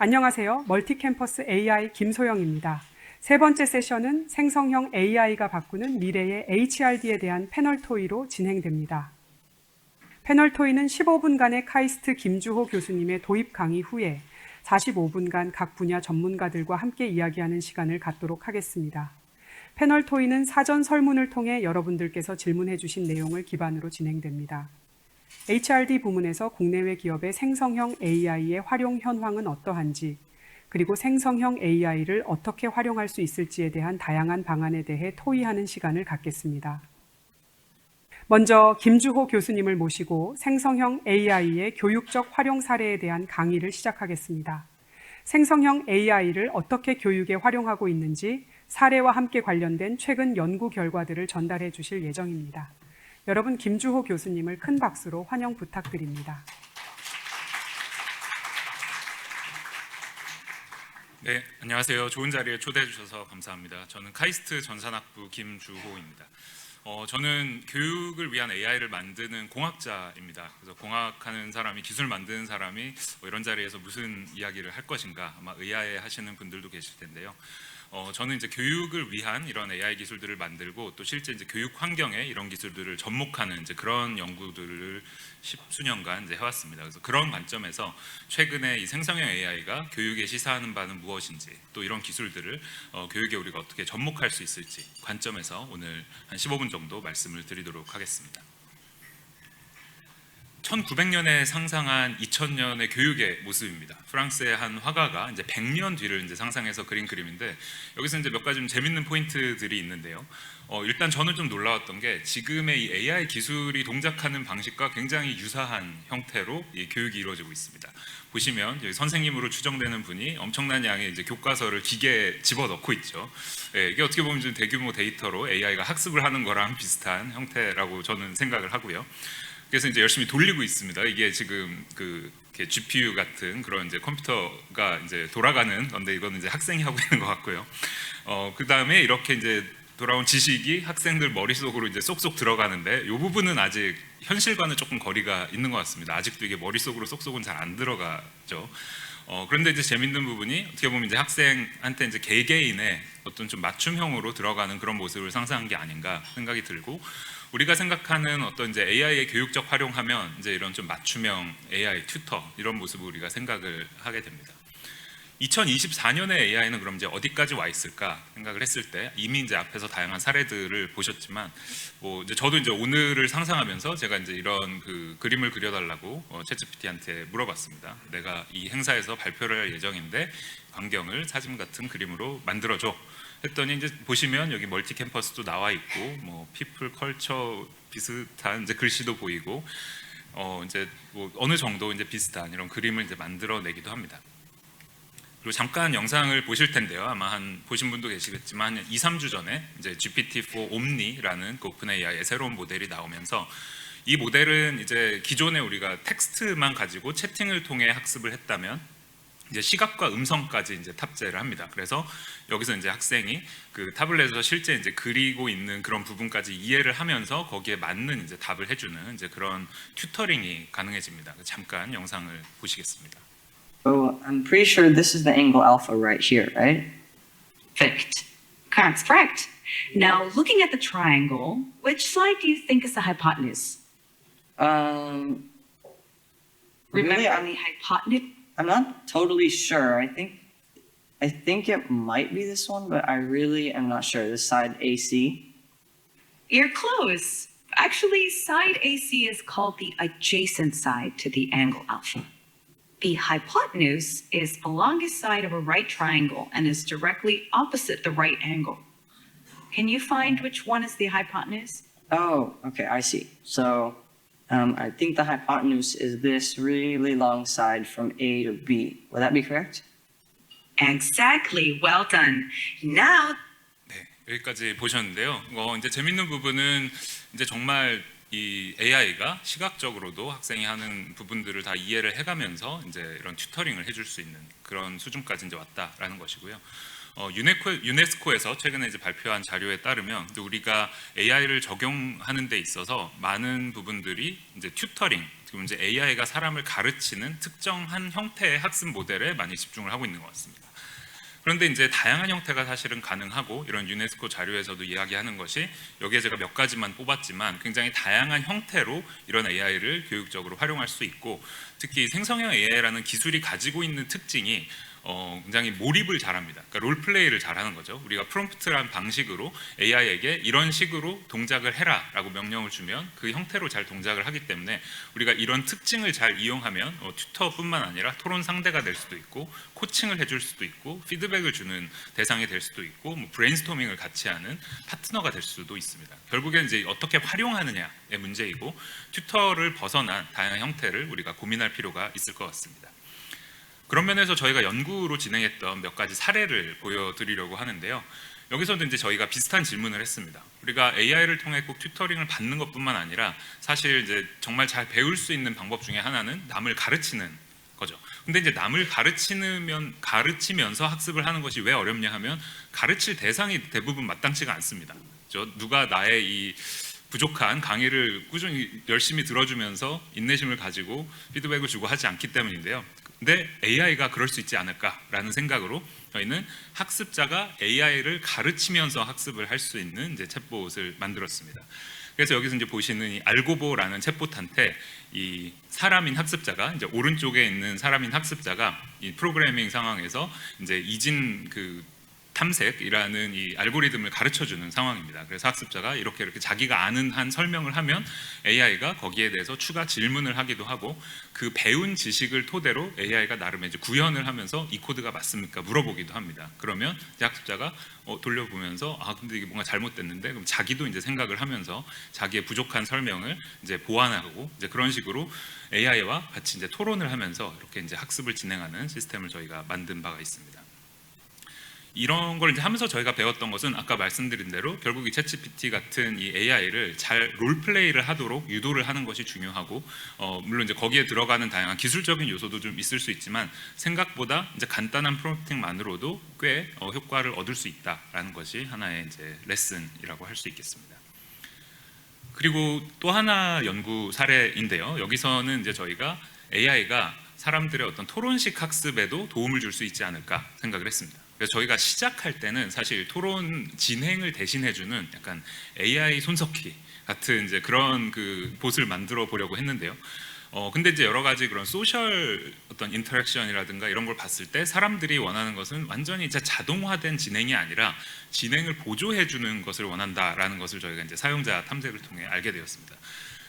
안녕하세요. 멀티캠퍼스 AI 김소영입니다. 세 번째 세션은 생성형 AI가 바꾸는 미래의 HRD에 대한 패널 토의로 진행됩니다. 패널 토의는 15분간의 카이스트 김주호 교수님의 도입 강의 후에 45분간 각 분야 전문가들과 함께 이야기하는 시간을 갖도록 하겠습니다. 패널 토의는 사전 설문을 통해 여러분들께서 질문해 주신 내용을 기반으로 진행됩니다. HRD 부문에서 국내외 기업의 생성형 AI의 활용 현황은 어떠한지, 그리고 생성형 AI를 어떻게 활용할 수 있을지에 대한 다양한 방안에 대해 토의하는 시간을 갖겠습니다. 먼저 김주호 교수님을 모시고 생성형 AI의 교육적 활용 사례에 대한 강의를 시작하겠습니다. 생성형 AI를 어떻게 교육에 활용하고 있는지 사례와 함께 관련된 최근 연구 결과들을 전달해 주실 예정입니다. 여러분, 김주호 교수님을 큰 박수로 환영 부탁드립니다. 네, 안녕하세요. 좋은 자리에 초대해 주셔서 감사합니다. 저는 카이스트 전산학부 김주호입니다. 저는 교육을 위한 AI를 만드는 공학자입니다. 그래서 공학하는 사람이, 기술 만드는 사람이 이런 자리에서 무슨 이야기를 할 것인가 아마 의아해 하시는 분들도 계실 텐데요. 저는 이제 교육을 위한 이런 AI 기술들을 만들고 또 실제 이제 교육 환경에 이런 기술들을 접목하는 이제 그런 연구들을 십수년간 이제 해왔습니다. 그래서 그런 관점에서 최근에 이 생성형 AI가 교육에 시사하는 바는 무엇인지, 또 이런 기술들을 교육에 우리가 어떻게 접목할 수 있을지 관점에서 오늘 한 15분 정도 말씀을 드리도록 하겠습니다. 1900년에 상상한 2000년의 교육의 모습입니다. 프랑스의 한 화가가 이제 100년 뒤를 이제 상상해서 그린 그림인데, 여기서 이제 몇 가지 좀 재밌는 포인트들이 있는데요. 일단 저는 좀 놀라웠던 게 지금의 이 AI 기술이 동작하는 방식과 굉장히 유사한 형태로 이 교육이 이루어지고 있습니다. 보시면 여기 선생님으로 추정되는 분이 엄청난 양의 이제 교과서를 기계에 집어넣고 있죠. 이게 어떻게 보면 좀 대규모 데이터로 AI가 학습을 하는 거랑 비슷한 형태라고 저는 생각을 하고요. 그래서 이제 열심히 돌리고 있습니다. 이게 지금 GPU 같은 그런 이제 컴퓨터가 이제 돌아가는 건데, 이거는 이제 학생이 하고 있는 것 같고요. 그 다음에 이렇게 이제 돌아온 지식이 학생들 머릿속으로 이제 쏙쏙 들어가는데, 이 부분은 아직 현실과는 조금 거리가 있는 것 같습니다. 아직도 이게 머릿속으로 쏙쏙은 잘 안 들어가죠. 그런데 이제 재밌는 부분이 어떻게 보면 이제 학생한테 이제 개개인의 어떤 좀 맞춤형으로 들어가는 그런 모습을 상상한 게 아닌가 생각이 들고, 우리가 생각하는 어떤 이제 AI의 교육적 활용하면 이제 이런 좀 맞춤형 AI 튜터 이런 모습을 우리가 생각을 하게 됩니다. 2024년의 AI는 그럼 이제 어디까지 와 있을까 생각을 했을 때, 이미 이제 앞에서 다양한 사례들을 보셨지만, 이제 저도 이제 오늘을 상상하면서 제가 이제 이런 그림을 그려달라고 챗GPT한테 물어봤습니다. 내가 이 행사에서 발표를 할 예정인데 광경을 사진 같은 그림으로 만들어줘. 했더니 이제 보시면 여기 멀티 캠퍼스도 나와 있고, 뭐 피플 컬처 비슷한 이제 글씨도 보이고, 이제 뭐 어느 정도 이제 비슷한 이런 그림을 이제 만들어내기도 합니다. 그리고 잠깐 영상을 보실 텐데요. 아마 보신 분도 계시겠지만 2, 3주 전에 이제 GPT-4 Omni라는 그 오픈 AI의 새로운 모델이 나오면서, 이 모델은 이제 기존에 우리가 텍스트만 가지고 채팅을 통해 학습을 했다면 이제 시각과 음성까지 이제 탑재를 합니다. 그래서 여기서 이제 학생이 그 타블렛에서 실제 이제 그리고 있는 그런 부분까지 이해를 하면서 거기에 맞는 이제 답을 해주는 이제 그런 튜터링이 가능해집니다. 잠깐 영상을 보시겠습니다. So I'm pretty sure this is the angle alpha right here, right? Perfect. Correct. Now, looking at the triangle, which side do you think is the hypotenuse? Really, Remember the hypotenuse? I'm not totally sure. I think it might be this one, but I really am not sure. This side AC. You're close. Actually, side AC is called the adjacent side to the angle alpha. The hypotenuse is the longest side of a right triangle and is directly opposite the right angle. Can you find which one is the hypotenuse? Oh, okay, I see. So I think the hypotenuse is this really long side from A to B. Would that be correct? Exactly. Well done. Now, 네, 여기까지 보셨는데요. 이제 재밌는 부분은 이제 정말 이 AI가 시각적으로도 학생이 하는 부분들을 다 이해를 해가면서 이제 이런 튜터링을 해줄 수 있는 그런 수준까지 이제 왔다라는 것이고요. 유네스코에서 최근에 이제 발표한 자료에 따르면 우리가 AI를 적용하는 데 있어서 많은 부분들이 이제 튜터링, 지금 이제 AI가 사람을 가르치는 특정한 형태의 학습 모델에 많이 집중을 하고 있는 것 같습니다. 그런데 이제 다양한 형태가 사실은 가능하고 이런 유네스코 자료에서도 이야기하는 것이 여기에 제가 몇 가지만 뽑았지만 굉장히 다양한 형태로 이런 AI를 교육적으로 활용할 수 있고 특히 생성형 AI라는 기술이 가지고 있는 특징이 굉장히 몰입을 잘합니다. 그러니까 롤플레이를 잘하는 거죠. 우리가 프롬프트란 방식으로 AI에게 이런 식으로 동작을 해라라고 명령을 주면 그 형태로 잘 동작을 하기 때문에 우리가 이런 특징을 잘 이용하면 튜터뿐만 아니라 토론 상대가 될 수도 있고 코칭을 해줄 수도 있고 피드백을 주는 대상이 될 수도 있고 뭐 브레인스토밍을 같이 하는 파트너가 될 수도 있습니다. 결국엔 이제 어떻게 활용하느냐의 문제이고 튜터를 벗어난 다양한 형태를 우리가 고민할 필요가 있을 것 같습니다. 그런 면에서 저희가 연구로 진행했던 몇 가지 사례를 보여드리려고 하는데요. 여기서도 이제 저희가 비슷한 질문을 했습니다. 우리가 AI를 통해 꼭 튜터링을 받는 것뿐만 아니라 사실 이제 정말 잘 배울 수 있는 방법 중에 하나는 남을 가르치는 거죠. 근데 이제 남을 가르치면서 학습을 하는 것이 왜 어렵냐 하면 가르칠 대상이 대부분 마땅치가 않습니다. 누가 나의 이 부족한 강의를 꾸준히 열심히 들어주면서 인내심을 가지고 피드백을 주고 하지 않기 때문인데요. 근데 AI가 그럴 수 있지 않을까라는 생각으로 저희는 학습자가 AI를 가르치면서 학습을 할 수 있는 이제 챗봇을 만들었습니다. 그래서 여기서 이제 보시는 이 알고보라는 챗봇한테 이 사람인 학습자가 이제 오른쪽에 있는 사람인 학습자가 이 프로그래밍 상황에서 이제 이진 탐색이라는 이 알고리즘을 가르쳐주는 상황입니다. 그래서 학습자가 이렇게 자기가 아는 한 설명을 하면 AI가 거기에 대해서 추가 질문을 하기도 하고 그 배운 지식을 토대로 AI가 나름의 이제 구현을 하면서 이 코드가 맞습니까? 물어보기도 합니다. 그러면 이제 학습자가 돌려보면서 근데 이게 뭔가 잘못됐는데 그럼 자기도 이제 생각을 하면서 자기의 부족한 설명을 이제 보완하고 이제 그런 식으로 AI와 같이 이제 토론을 하면서 이렇게 이제 학습을 진행하는 시스템을 저희가 만든 바가 있습니다. 이런 걸 이제 하면서 저희가 배웠던 것은 아까 말씀드린 대로 결국 이 챗GPT 같은 이 AI를 잘 롤플레이를 하도록 유도를 하는 것이 중요하고 물론 이제 거기에 들어가는 다양한 기술적인 요소도 좀 있을 수 있지만 생각보다 이제 간단한 프롬프팅만으로도 꽤 효과를 얻을 수 있다라는 것이 하나의 이제 레슨이라고 할 수 있겠습니다. 그리고 또 하나 연구 사례인데요. 여기서는 이제 저희가 AI가 사람들의 어떤 토론식 학습에도 도움을 줄 수 있지 않을까 생각을 했습니다. 그래서 저희가 시작할 때는 사실 토론 진행을 대신해주는 약간 AI 손석희 같은 이제 그런 봇을 만들어 보려고 했는데요. 근데 이제 여러 가지 그런 소셜 어떤 인터랙션이라든가 이런 걸 봤을 때 사람들이 원하는 것은 완전히 이제 자동화된 진행이 아니라 진행을 보조해주는 것을 원한다라는 것을 저희가 이제 사용자 탐색을 통해 알게 되었습니다.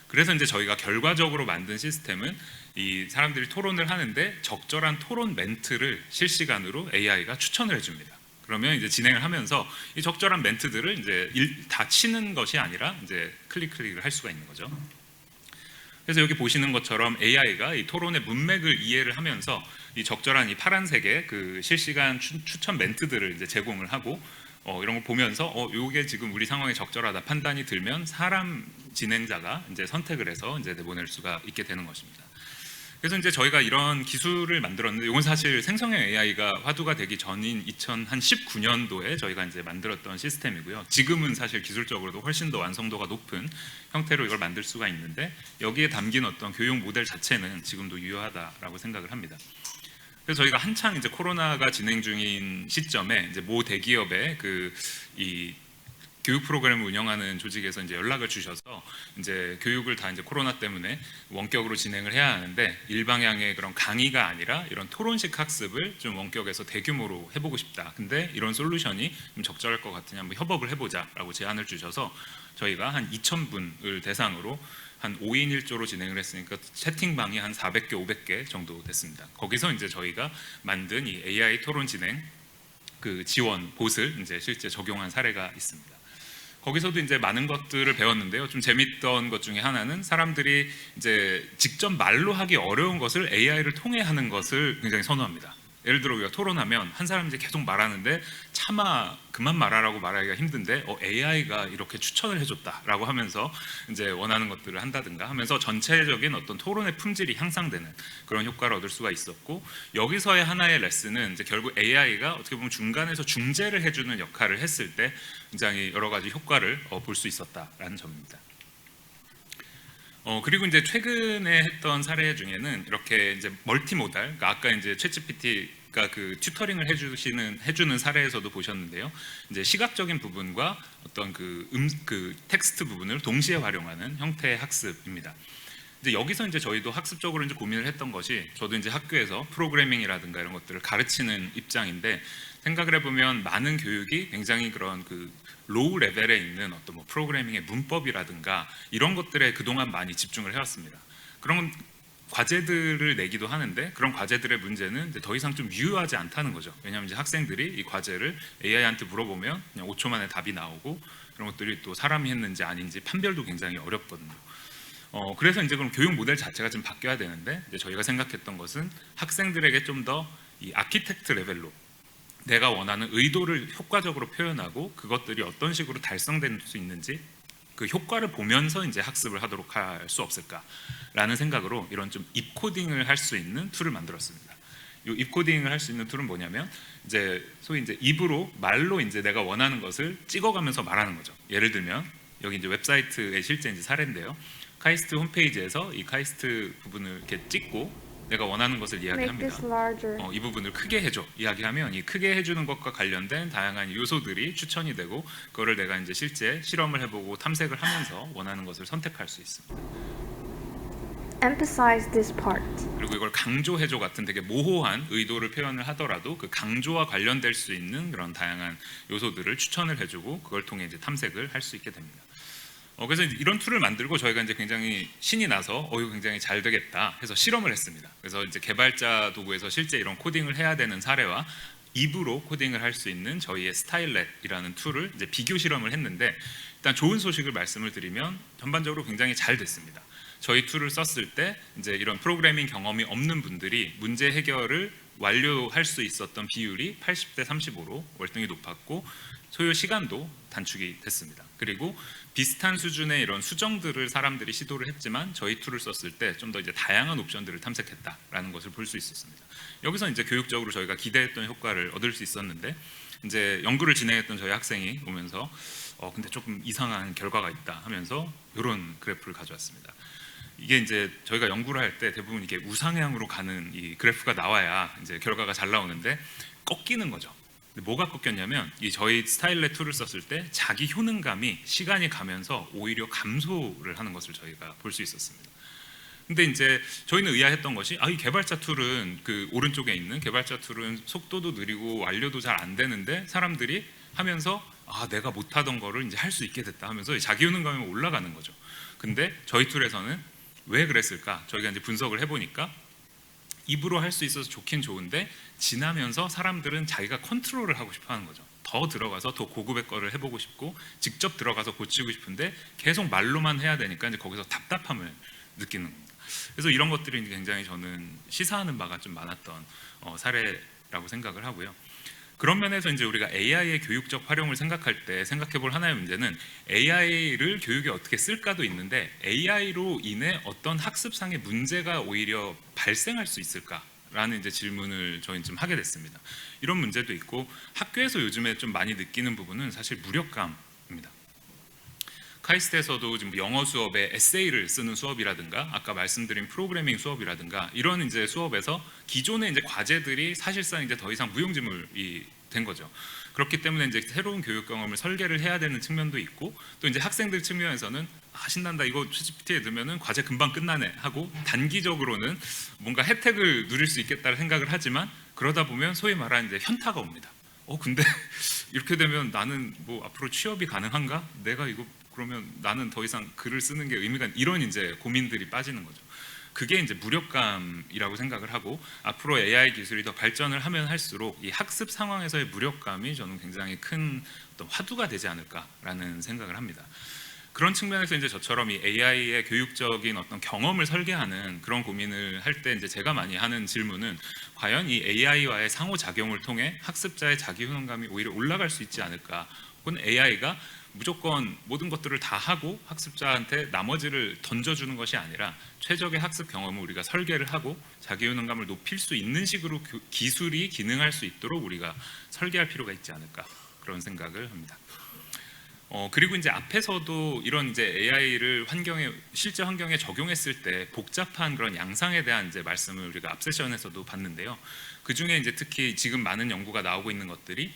그래서 이제 저희가 결과적으로 만든 시스템은 이 사람들이 토론을 하는데 적절한 토론 멘트를 실시간으로 AI가 추천을 해줍니다. 그러면 이제 진행을 하면서 이 적절한 멘트들을 이제 다 치는 것이 아니라 이제 클릭을 할 수가 있는 거죠. 그래서 여기 보시는 것처럼 AI가 이 토론의 문맥을 이해를 하면서 이 적절한 이 파란색의 그 실시간 추천 멘트들을 이제 제공을 하고 이런 걸 보면서 이게 지금 우리 상황에 적절하다 판단이 들면 사람 진행자가 이제 선택을 해서 이제 내보낼 수가 있게 되는 것입니다. 그래서 이제 저희가 이런 기술을 만들었는데 이건 사실 생성형 AI가 화두가 되기 전인 2019년도에 저희가 이제 만들었던 시스템이고요. 지금은 사실 기술적으로도 훨씬 더 완성도가 높은 형태로 이걸 만들 수가 있는데 여기에 담긴 어떤 교육 모델 자체는 지금도 유효하다라고 생각을 합니다. 그래서 저희가 한창 이제 코로나가 진행 중인 시점에 이제 모 대기업의 이 교육 프로그램을 운영하는 조직에서 이제 연락을 주셔서 이제 교육을 다 이제 코로나 때문에 원격으로 진행을 해야 하는데 일방향의 그런 강의가 아니라 이런 토론식 학습을 좀 원격에서 대규모로 해보고 싶다. 근데 이런 솔루션이 좀 적절할 것 같으니 한번 협업을 해보자라고 제안을 주셔서 저희가 한 2,000분을 대상으로 한 5인 1조로 진행을 했으니까 채팅방이 한 400개, 500개 정도 됐습니다. 거기서 이제 저희가 만든 이 AI 토론 진행 지원 봇을 이제 실제 적용한 사례가 있습니다. 거기서도 이제 많은 것들을 배웠는데요. 좀 재밌던 것 중에 하나는 사람들이 이제 직접 말로 하기 어려운 것을 AI를 통해 하는 것을 굉장히 선호합니다. 예를 들어 우리가 토론하면 한 사람이 이제 계속 말하는데 차마 그만 말하라고 말하기가 힘든데 AI가 이렇게 추천을 해줬다라고 하면서 이제 원하는 것들을 한다든가 하면서 전체적인 어떤 토론의 품질이 향상되는 그런 효과를 얻을 수가 있었고 여기서의 하나의 레슨은 이제 결국 AI가 어떻게 보면 중간에서 중재를 해주는 역할을 했을 때 굉장히 여러 가지 효과를 볼 수 있었다라는 점입니다. 그리고 이제 최근에 했던 사례 중에는 이렇게 이제 멀티모달, 그러니까 아까 이제 챗GPT가 그 튜터링을 해주는 사례에서도 보셨는데요. 이제 시각적인 부분과 어떤 그 텍스트 부분을 동시에 활용하는 형태의 학습입니다. 이제 여기서 이제 저희도 학습적으로 이제 고민을 했던 것이, 저도 이제 학교에서 프로그래밍이라든가 이런 것들을 가르치는 입장인데, 생각을 해보면 많은 교육이 굉장히 그런 그 로우 레벨에 있는 어떤 뭐 프로그래밍의 문법이라든가 이런 것들에 그동안 많이 집중을 해왔습니다. 그런 과제들을 내기도 하는데, 그런 과제들의 문제는 이제 더 이상 좀 유효하지 않다는 거죠. 왜냐하면 이제 학생들이 이 과제를 AI한테 물어보면 그냥 5초 만에 답이 나오고, 그런 것들이 또 사람이 했는지 아닌지 판별도 굉장히 어렵거든요. 그래서 이제 그럼 교육 모델 자체가 좀 바뀌어야 되는데, 이제 저희가 생각했던 것은 학생들에게 좀 더 이 아키텍트 레벨로 내가 원하는 의도를 효과적으로 표현하고 그것들이 어떤 식으로 달성될 수 있는지 그 효과를 보면서 이제 학습을 하도록 할 수 없을까라는 생각으로 이런 좀 입코딩을 할 수 있는 툴을 만들었습니다. 이 입코딩을 할 수 있는 툴은 뭐냐면, 이제 소위 이제 입으로 말로 이제 내가 원하는 것을 찍어가면서 말하는 거죠. 예를 들면 여기 이제 웹사이트의 실제 이제 사례인데요. 카이스트 홈페이지에서 이 카이스트 부분을 이렇게 찍고 내가 원하는 것을 이야기합니다. 이 부분을 크게 해줘 이야기하면, 이 크게 해주는 것과 관련된 다양한 요소들이 추천이 되고, 그거를 내가 이제 실제 실험을 해보고 탐색을 하면서 원하는 것을 선택할 수 있습니다. Emphasize this part. 그리고 이걸 강조해줘 같은 되게 모호한 의도를 표현을 하더라도 그 강조와 관련될 수 있는 그런 다양한 요소들을 추천을 해주고, 그걸 통해 이제 탐색을 할 수 있게 됩니다. 그래서 이런 툴을 만들고 저희가 이제 굉장히 신이 나서 이거 굉장히 잘 되겠다 해서 실험을 했습니다. 그래서 이제 개발자 도구에서 실제 이런 코딩을 해야 되는 사례와 입으로 코딩을 할 수 있는 저희의 스타일렛이라는 툴을 이제 비교 실험을 했는데, 일단 좋은 소식을 말씀을 드리면 전반적으로 굉장히 잘 됐습니다. 저희 툴을 썼을 때 이제 이런 프로그래밍 경험이 없는 분들이 문제 해결을 완료할 수 있었던 비율이 80대 35로 월등히 높았고, 소요 시간도 단축이 됐습니다. 그리고 비슷한 수준의 이런 수정들을 사람들이 시도를 했지만 저희 툴을 썼을 때 좀 더 이제 다양한 옵션들을 탐색했다라는 것을 볼 수 있었습니다. 여기서 이제 교육적으로 저희가 기대했던 효과를 얻을 수 있었는데, 이제 연구를 진행했던 저희 학생이 오면서 근데 조금 이상한 결과가 있다 하면서 이런 그래프를 가져왔습니다. 이게 이제 저희가 연구를 할 때 대부분 이게 우상향으로 가는 이 그래프가 나와야 이제 결과가 잘 나오는데, 꺾이는 거죠. 뭐가 꺾였냐면, 이 저희 스타일렛 툴을 썼을 때 자기 효능감이 시간이 가면서 오히려 감소를 하는 것을 저희가 볼 수 있었습니다. 근데 이제 저희는 의아했던 것이, 이 개발자 툴은 그 오른쪽에 있는 개발자 툴은 속도도 느리고 완료도 잘 안 되는데 사람들이 하면서 내가 못하던 거를 이제 할 수 있게 됐다 하면서 자기 효능감이 올라가는 거죠. 근데 저희 툴에서는 왜 그랬을까? 저희가 이제 분석을 해보니까, 입으로 할 수 있어서 좋긴 좋은데 지나면서 사람들은 자기가 컨트롤을 하고 싶어 하는 거죠. 더 들어가서 더 고급의 거를 해보고 싶고 직접 들어가서 고치고 싶은데 계속 말로만 해야 되니까 이제 거기서 답답함을 느끼는 겁니다. 그래서 이런 것들이 굉장히 저는 시사하는 바가 좀 많았던 사례라고 생각을 하고요. 그런 면에서 이제 우리가 AI의 교육적 활용을 생각할 때 생각해볼 하나의 문제는, AI를 교육에 어떻게 쓸까도 있는데 AI로 인해 어떤 학습상의 문제가 오히려 발생할 수 있을까라는 이제 질문을 저희는 좀 하게 됐습니다. 이런 문제도 있고, 학교에서 요즘에 좀 많이 느끼는 부분은 사실 무력감입니다. 카이스트에서도 지금 영어 수업에 에세이를 쓰는 수업이라든가 아까 말씀드린 프로그래밍 수업이라든가 이런 이제 수업에서 기존의 이제 과제들이 사실상 이제 더 이상 무용지물이 된 거죠. 그렇기 때문에 이제 새로운 교육 경험을 설계를 해야 되는 측면도 있고, 또 이제 학생들 측면에서는 신난다, 이거 챗GPT에 넣으면은 과제 금방 끝나네 하고 단기적으로는 뭔가 혜택을 누릴 수 있겠다는 생각을 하지만, 그러다 보면 소위 말하는 이제 현타가 옵니다. 근데 이렇게 되면 나는 뭐 앞으로 취업이 가능한가? 내가 이거 그러면 나는 더 이상 글을 쓰는 게 의미가, 이런 이제 고민들이 빠지는 거죠. 그게 이제 무력감이라고 생각을 하고, 앞으로 AI 기술이 더 발전을 하면 할수록 이 학습 상황에서의 무력감이 저는 굉장히 큰 어떤 화두가 되지 않을까라는 생각을 합니다. 그런 측면에서 이제 저처럼 이 AI의 교육적인 어떤 경험을 설계하는 그런 고민을 할 때 이제 제가 많이 하는 질문은, 과연 이 AI와의 상호작용을 통해 학습자의 자기 효능감이 오히려 올라갈 수 있지 않을까, 혹은 AI가 무조건 모든 것들을 다 하고 학습자한테 나머지를 던져주는 것이 아니라 최적의 학습 경험을 우리가 설계를 하고 자기 효능감을 높일 수 있는 식으로 기술이 기능할 수 있도록 우리가 설계할 필요가 있지 않을까, 그런 생각을 합니다. 그리고 이제 앞에서도 이런 이제 AI를 실제 환경에 적용했을 때 복잡한 그런 양상에 대한 이제 말씀을 우리가 앞 세션에서도 봤는데요. 그 중에 이제 특히 지금 많은 연구가 나오고 있는 것들이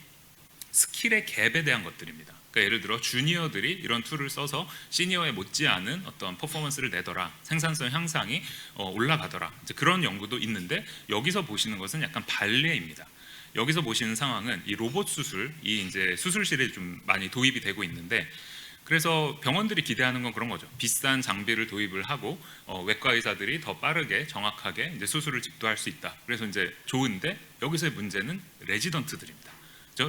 스킬의 갭에 대한 것들입니다. 그러니까 예를 들어 주니어들이 이런 툴을 써서 시니어에 못지않은 어떤 퍼포먼스를 내더라, 생산성 향상이 올라가더라, 이제 그런 연구도 있는데 여기서 보시는 것은 약간 반례입니다. 여기서 보시는 상황은 이 로봇 수술이 이제 수술실에 좀 많이 도입이 되고 있는데, 그래서 병원들이 기대하는 건 그런 거죠. 비싼 장비를 도입을 하고 외과 의사들이 더 빠르게 정확하게 이제 수술을 집도할 수 있다. 그래서 이제 좋은데 여기서의 문제는 레지던트들입니다.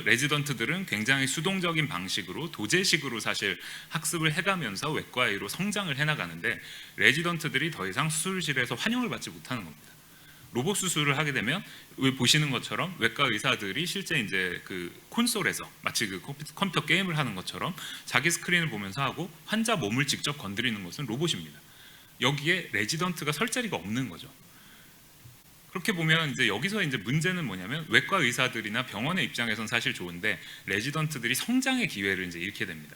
레지던트들은 굉장히 수동적인 방식으로 도제식으로 사실 학습을 해가면서 외과의로 성장을 해나가는데 레지던트들이 더 이상 수술실에서 환영을 받지 못하는 겁니다. 로봇 수술을 하게 되면 보시는 것처럼 외과 의사들이 실제 이제 그 콘솔에서 마치 그 컴퓨터 게임을 하는 것처럼 자기 스크린을 보면서 하고 환자 몸을 직접 건드리는 것은 로봇입니다. 여기에 레지던트가 설 자리가 없는 거죠. 그렇게 보면 이제 여기서 이제 문제는 뭐냐면 외과 의사들이나 병원의 입장에선 사실 좋은데 레지던트들이 성장의 기회를 이제 잃게 됩니다.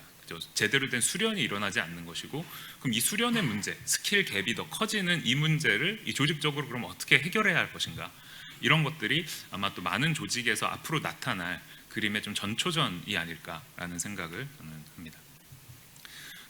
제대로 된 수련이 일어나지 않는 것이고, 그럼 이 수련의 문제, 스킬 갭이 더 커지는 이 문제를 이 조직적으로 그럼 어떻게 해결해야 할 것인가? 이런 것들이 아마 또 많은 조직에서 앞으로 나타날 그림의 좀 전초전이 아닐까라는 생각을 저는 합니다.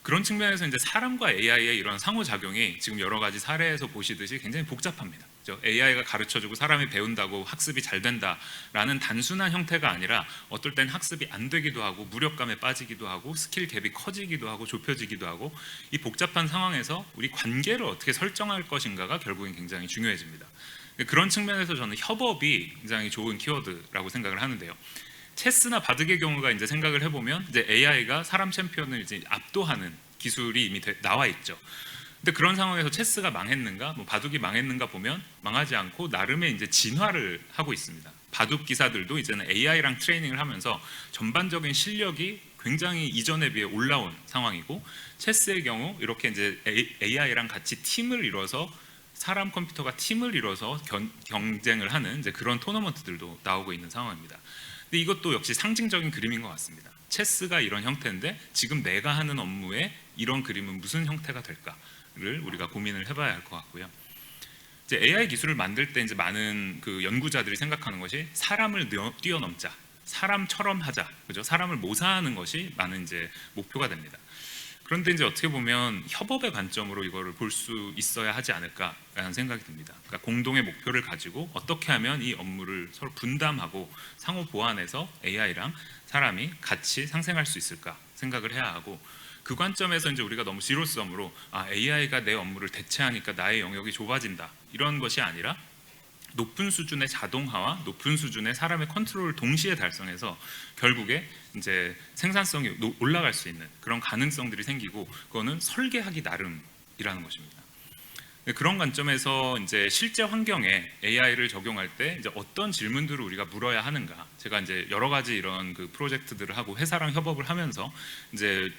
그런 측면에서 이제 사람과 AI의 이런 상호작용이 지금 여러 가지 사례에서 보시듯이 굉장히 복잡합니다. AI가 가르쳐주고 사람이 배운다고 학습이 잘 된다라는 단순한 형태가 아니라 어떨 땐 학습이 안 되기도 하고 무력감에 빠지기도 하고 스킬 갭이 커지기도 하고 좁혀지기도 하고, 이 복잡한 상황에서 우리 관계를 어떻게 설정할 것인가가 결국엔 굉장히 중요해집니다. 그런 측면에서 저는 협업이 굉장히 좋은 키워드라고 생각을 하는데요. 체스나 바둑의 경우가 이제 생각을 해보면 이제 AI가 사람 챔피언을 이제 압도하는 기술이 이미 나와 있죠. 근데 그런 상황에서 체스가 망했는가, 뭐 바둑이 망했는가 보면 망하지 않고 나름의 이제 진화를 하고 있습니다. 바둑 기사들도 이제는 AI랑 트레이닝을 하면서 전반적인 실력이 굉장히 이전에 비해 올라온 상황이고, 체스의 경우 이렇게 이제 AI랑 같이 팀을 이뤄서 사람 컴퓨터가 팀을 이뤄서 경쟁을 하는 이제 그런 토너먼트들도 나오고 있는 상황입니다. 근데 이것도 역시 상징적인 그림인 것 같습니다. 체스가 이런 형태인데 지금 내가 하는 업무에 이런 그림은 무슨 형태가 될까를 우리가 고민을 해봐야 할 것 같고요. 이제 AI 기술을 만들 때 이제 많은 그 연구자들이 생각하는 것이 사람을 뛰어넘자, 사람처럼 하자, 그죠? 사람을 모사하는 것이 많은 이제 목표가 됩니다. 그런데 이제 어떻게 보면 협업의 관점으로 이거를 볼 수 있어야 하지 않을까라는 생각이 듭니다. 그러니까 공동의 목표를 가지고 어떻게 하면 이 업무를 서로 분담하고 상호 보완해서 AI랑 사람이 같이 상생할 수 있을까 생각을 해야 하고, 그 관점에서 이제 우리가 너무 지로섬으로 AI가 내 업무를 대체하니까 나의 영역이 좁아진다 이런 것이 아니라 높은 수준의 자동화와 높은 수준의 사람의 컨트롤을 동시에 달성해서 결국에 이제 생산성이 올라갈 수 있는 그런 가능성들이 생기고, 그거는 설계하기 나름이라는 것입니다. 그런 관점에서 이제 실제 환경에 AI를 적용할 때 이제 어떤 질문들을 우리가 물어야 하는가, 제가 이제 여러 가지 이런 그 프로젝트들을 하고 회사랑 협업을 하면서 이제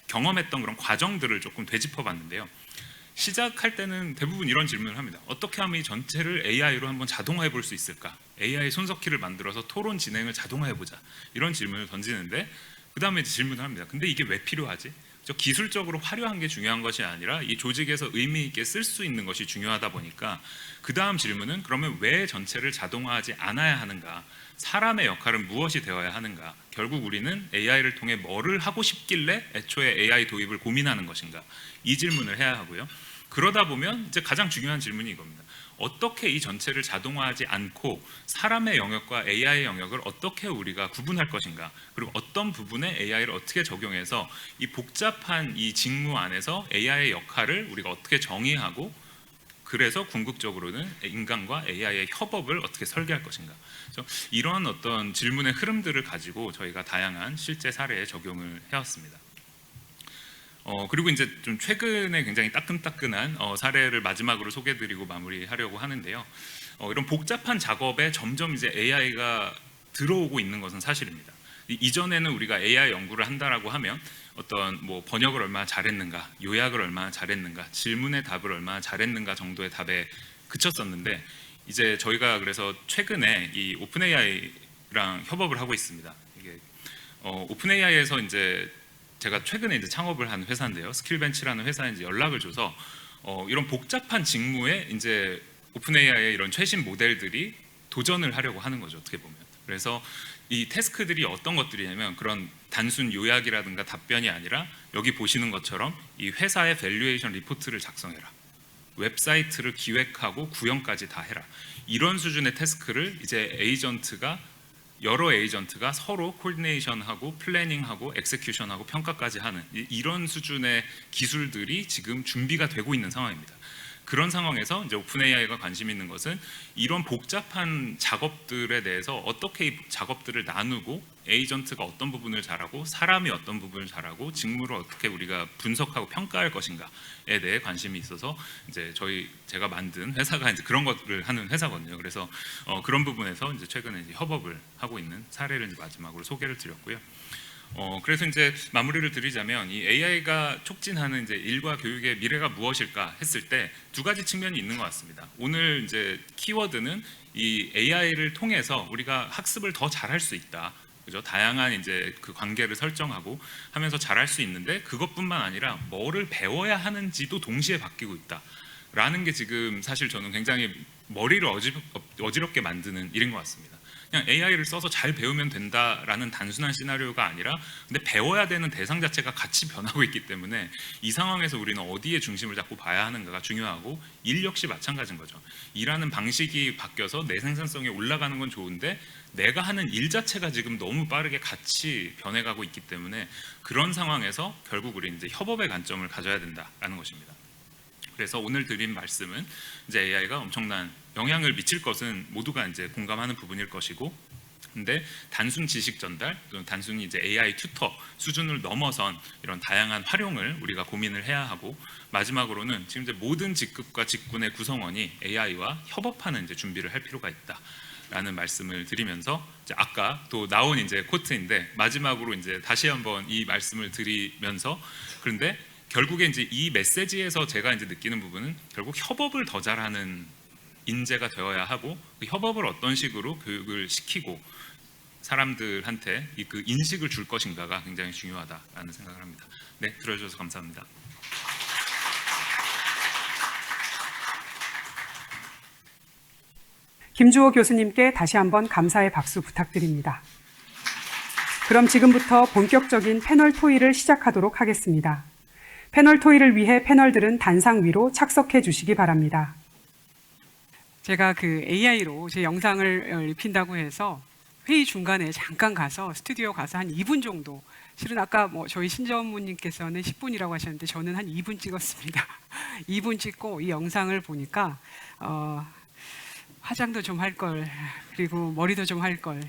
경험했던 그런 과정들을 조금 되짚어봤는데요. 시작할 때는 대부분 이런 질문을 합니다. 어떻게 하면 이 전체를 AI로 한번 자동화해 볼 수 있을까? AI 손석희를 만들어서 토론 진행을 자동화해 보자. 이런 질문을 던지는데 그 다음에 질문을 합니다. 근데 이게 왜 필요하지? 기술적으로 화려한 게 중요한 것이 아니라 이 조직에서 의미 있게 쓸 수 있는 것이 중요하다 보니까 그 다음 질문은 그러면 왜 전체를 자동화하지 않아야 하는가? 사람의 역할은 무엇이 되어야 하는가? 결국 우리는 AI를 통해 뭐를 하고 싶길래 애초에 AI 도입을 고민하는 것인가? 이 질문을 해야 하고요. 그러다 보면 이제 가장 중요한 질문이 이겁니다. 어떻게 이 전체를 자동화하지 않고 사람의 영역과 AI의 영역을 어떻게 우리가 구분할 것인가, 그리고 어떤 부분에 AI를 어떻게 적용해서 이 복잡한 이 직무 안에서 AI의 역할을 우리가 어떻게 정의하고, 그래서 궁극적으로는 인간과 AI의 협업을 어떻게 설계할 것인가. 그래서 이런 어떤 질문의 흐름들을 가지고 저희가 다양한 실제 사례에 적용을 해왔습니다. 그리고 이제 좀 최근에 굉장히 따끈따끈한 사례를 마지막으로 소개드리고 마무리하려고 하는데요. 이런 복잡한 작업에 점점 이제 AI가 들어오고 있는 것은 사실입니다. 이전에는 우리가 AI 연구를 한다라고 하면 어떤 뭐 번역을 얼마나 잘했는가, 요약을 얼마나 잘했는가, 질문의 답을 얼마나 잘했는가 정도의 답에 그쳤었는데, 이제 저희가 그래서 최근에 이 오픈AI랑 협업을 하고 있습니다. 이게 오픈AI에서 이제 제가 최근에 이제 창업을 한 회사인데요. 스킬벤치라는 회사에 이제 연락을 줘서 이런 복잡한 직무에 이제 오픈 AI의 이런 최신 모델들이 도전을 하려고 하는 거죠. 어떻게 보면. 그래서 이 태스크들이 어떤 것들이냐면 그런 단순 요약이라든가 답변이 아니라 여기 보시는 것처럼 이 회사의 밸류에이션 리포트를 작성해라. 웹사이트를 기획하고 구형까지 다 해라. 이런 수준의 태스크를 이제 여러 에이전트가 서로 코디네이션하고 플래닝하고 엑세큐션하고 평가까지 하는 이런 수준의 기술들이 지금 준비가 되고 있는 상황입니다. 그런 상황에서 이제 오픈 AI가 관심 있는 것은 이런 복잡한 작업들에 대해서 어떻게 이 작업들을 나누고 에이전트가 어떤 부분을 잘하고 사람이 어떤 부분을 잘하고 직무를 어떻게 우리가 분석하고 평가할 것인가에 대해 관심이 있어서 이제 제가 만든 회사가 이제 그런 것들을 하는 회사거든요. 그래서 그런 부분에서 이제 최근에 이제 협업을 하고 있는 사례를 이제 마지막으로 소개를 드렸고요. 그래서 이제 마무리를 드리자면 이 AI가 촉진하는 이제 일과 교육의 미래가 무엇일까 했을 때 두 가지 측면이 있는 것 같습니다. 오늘 이제 키워드는 이 AI를 통해서 우리가 학습을 더 잘할 수 있다. 그죠? 다양한 이제 그 관계를 설정하고 하면서 잘할 수 있는데 그것뿐만 아니라 뭐를 배워야 하는지도 동시에 바뀌고 있다라는 게 지금 사실 저는 굉장히 머리를 어지럽게 만드는 일인 것 같습니다. 그냥 AI를 써서 잘 배우면 된다라는 단순한 시나리오가 아니라 근데 배워야 되는 대상 자체가 같이 변하고 있기 때문에 이 상황에서 우리는 어디에 중심을 잡고 봐야 하는가가 중요하고 일 역시 마찬가지인 거죠. 일하는 방식이 바뀌어서 내 생산성이 올라가는 건 좋은데 내가 하는 일 자체가 지금 너무 빠르게 같이 변해가고 있기 때문에 그런 상황에서 결국 우리는 이제 협업의 관점을 가져야 된다라는 것입니다. 그래서 오늘 드린 말씀은 이제 AI가 엄청난 영향을 미칠 것은 모두가 이제 공감하는 부분일 것이고, 근데 단순 지식 전달, 단순히 이제 AI 튜터 수준을 넘어선 이런 다양한 활용을 우리가 고민을 해야 하고, 마지막으로는 지금 이제 모든 직급과 직군의 구성원이 AI와 협업하는 이제 준비를 할 필요가 있다라는 말씀을 드리면서 이제 아까 또 나온 이제 코트인데 마지막으로 이제 다시 한번 이 말씀을 드리면서 그런데 결국에 이제 이 메시지에서 제가 이제 느끼는 부분은 결국 협업을 더 잘하는 인재가 되어야 하고 그 협업을 어떤 식으로 교육을 시키고 사람들한테 그 인식을 줄 것인가가 굉장히 중요하다라는 생각을 합니다. 네, 들어주셔서 감사합니다. 김주호 교수님께 다시 한번 감사의 박수 부탁드립니다. 그럼 지금부터 본격적인 패널 토의를 시작하도록 하겠습니다. 패널 토의를 위해 패널들은 단상 위로 착석해 주시기 바랍니다. 제가 그 AI로 제 영상을 입힌다고 해서 회의 중간에 잠깐 가서 스튜디오 가서 한 2분 정도, 실은 아까 저희 신전무님께서는 10분이라고 하셨는데 저는 한 2분 찍었습니다. 2분 찍고 이 영상을 보니까 화장도 좀 할 걸, 그리고 머리도 좀 할 걸,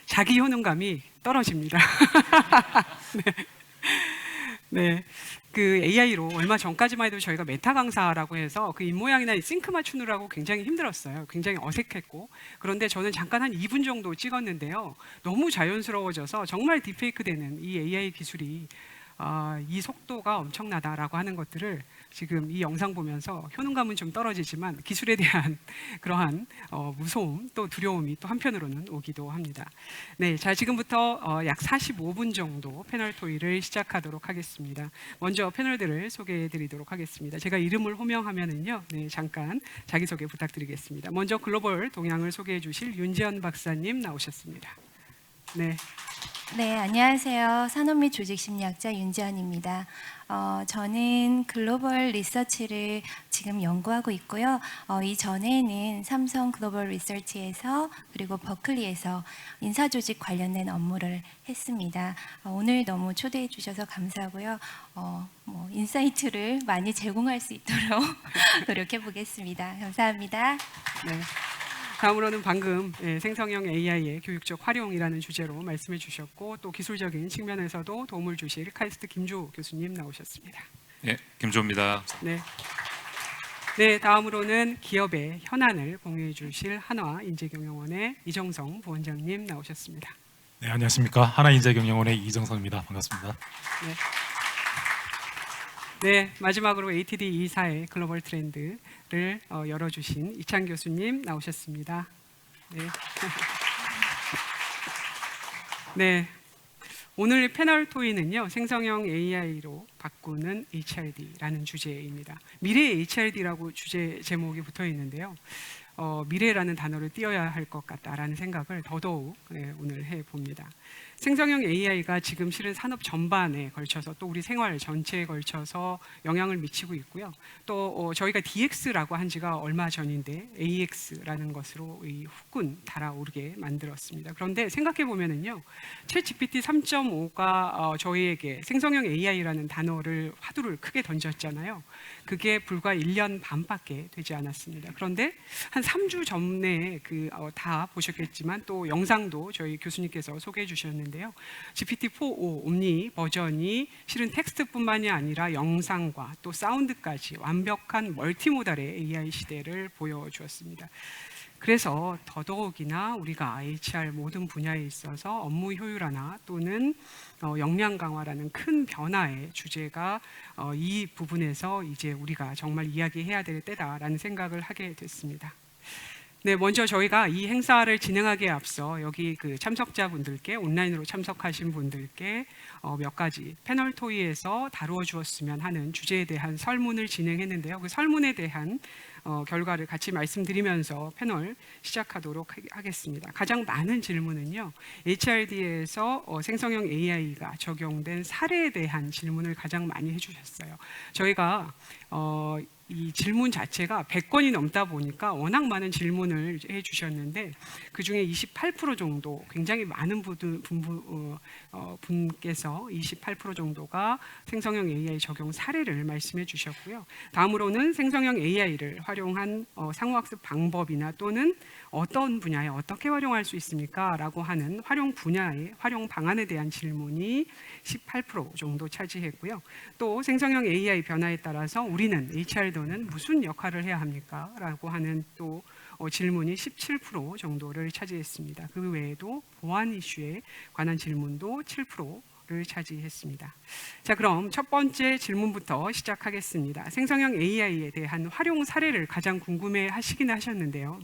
자기 효능감이 떨어집니다. 네. 그 AI로 얼마 전까지만 해도 저희가 메타 강사라고 해서 그 입모양이나 싱크 맞추느라고 굉장히 힘들었어요. 굉장히 어색했고. 그런데 저는 잠깐 한 2분 정도 찍었는데요. 너무 자연스러워져서 정말 딥페이크 되는 이 AI 기술이 이 속도가 엄청나다라고 하는 것들을 지금 이 영상 보면서 효능감은 좀 떨어지지만 기술에 대한 그러한 무서움 또 두려움이 또 한편으로는 오기도 합니다. 네, 자 지금부터 약 45분 정도 패널 토의를 시작하도록 하겠습니다. 먼저 패널들을 소개해드리도록 하겠습니다. 제가 이름을 호명하면은요, 네, 잠깐 자기소개 부탁드리겠습니다. 먼저 글로벌 동향을 소개해주실 윤지연 박사님 나오셨습니다. 네. 네, 안녕하세요. 산업 및 조직 심리학자 윤지연입니다. 저는 글로벌 리서치를 지금 연구하고 있고요. 이전에는 삼성 글로벌 리서치에서 그리고 버클리에서 인사조직 관련된 업무를 했습니다. 오늘 너무 초대해 주셔서 감사하고요. 인사이트를 많이 제공할 수 있도록 노력해 보겠습니다. 감사합니다. 네. 다음으로는 방금 생성형 AI의 교육적 활용이라는 주제로 말씀해 주셨고 또 기술적인 측면에서도 도움을 주실 카이스트 김주호 교수님 나오셨습니다. 네, 김주호입니다. 네. 네, 다음으로는 기업의 현안을 공유해 주실 한화인재경영원의 이정성 부원장님 나오셨습니다. 네, 안녕하십니까. 한화인재경영원의 이정성입니다. 반갑습니다. 네. 네, 마지막으로 ATD 이사의 글로벌 트렌드를 열어주신 이찬 교수님 나오셨습니다. 네. 네. 오늘 패널 토의는요, 생성형 AI로 바꾸는 HRD라는 주제입니다. 미래의 HRD라고 주제 제목이 붙어 있는데요. 미래라는 단어를 띄어야 할 것 같다라는 생각을 더더욱 오늘 해봅니다. 생성형 AI가 지금 실은 산업 전반에 걸쳐서 또 우리 생활 전체에 걸쳐서 영향을 미치고 있고요. 또 저희가 DX라고 한 지가 얼마 전인데 AX라는 것으로 이 후끈 달아오르게 만들었습니다. 그런데 생각해 보면은요, 챗 GPT 3.5가 저희에게 생성형 AI라는 단어를 화두를 크게 던졌잖아요. 그게 불과 1년 반밖에 되지 않았습니다. 그런데 한 3주 전에 다 보셨겠지만 또 영상도 저희 교수님께서 소개해 주셨는데요. GPT-4o 옴니 버전이 실은 텍스트뿐만이 아니라 영상과 또 사운드까지 완벽한 멀티모달의 AI 시대를 보여주었습니다. 그래서 더더욱이나 우리가 HR 모든 분야에 있어서 업무 효율화나 또는 역량 강화라는 큰 변화의 주제가 이 부분에서 이제 우리가 정말 이야기해야 될 때다라는 생각을 하게 됐습니다. 네, 먼저 저희가 이 행사를 진행하기에 앞서 여기 참석자분들께, 온라인으로 참석하신 분들께 몇 가지 패널 토의에서 다루어 주었으면 하는 주제에 대한 설문을 진행했는데요. 그 설문에 대한 결과를 같이 말씀드리면서 패널 시작하도록 하겠습니다. 가장 많은 질문은요, HRD에서 생성형 AI가 적용된 사례에 대한 질문을 가장 많이 해주셨어요. 저희가 이 질문 자체가 100건이 넘다 보니까 워낙 많은 질문을 해주셨는데 그중에 28% 정도, 굉장히 많은 분께서 28% 정도가 생성형 AI 적용 사례를 말씀해 주셨고요. 다음으로는 생성형 AI를 활용한 상호학습 방법이나 또는 어떤 분야에 어떻게 활용할 수 있습니까? 라고 하는 활용 분야의 활용 방안에 대한 질문이 18% 정도 차지했고요. 또 생성형 AI 변화에 따라서 우리는 HR도는 무슨 역할을 해야 합니까? 라고 하는 또 질문이 17% 정도를 차지했습니다. 그 외에도 보안 이슈에 관한 질문도 7%를 차지했습니다. 자, 그럼 첫 번째 질문부터 시작하겠습니다. 생성형 AI에 대한 활용 사례를 가장 궁금해 하시긴 하셨는데요.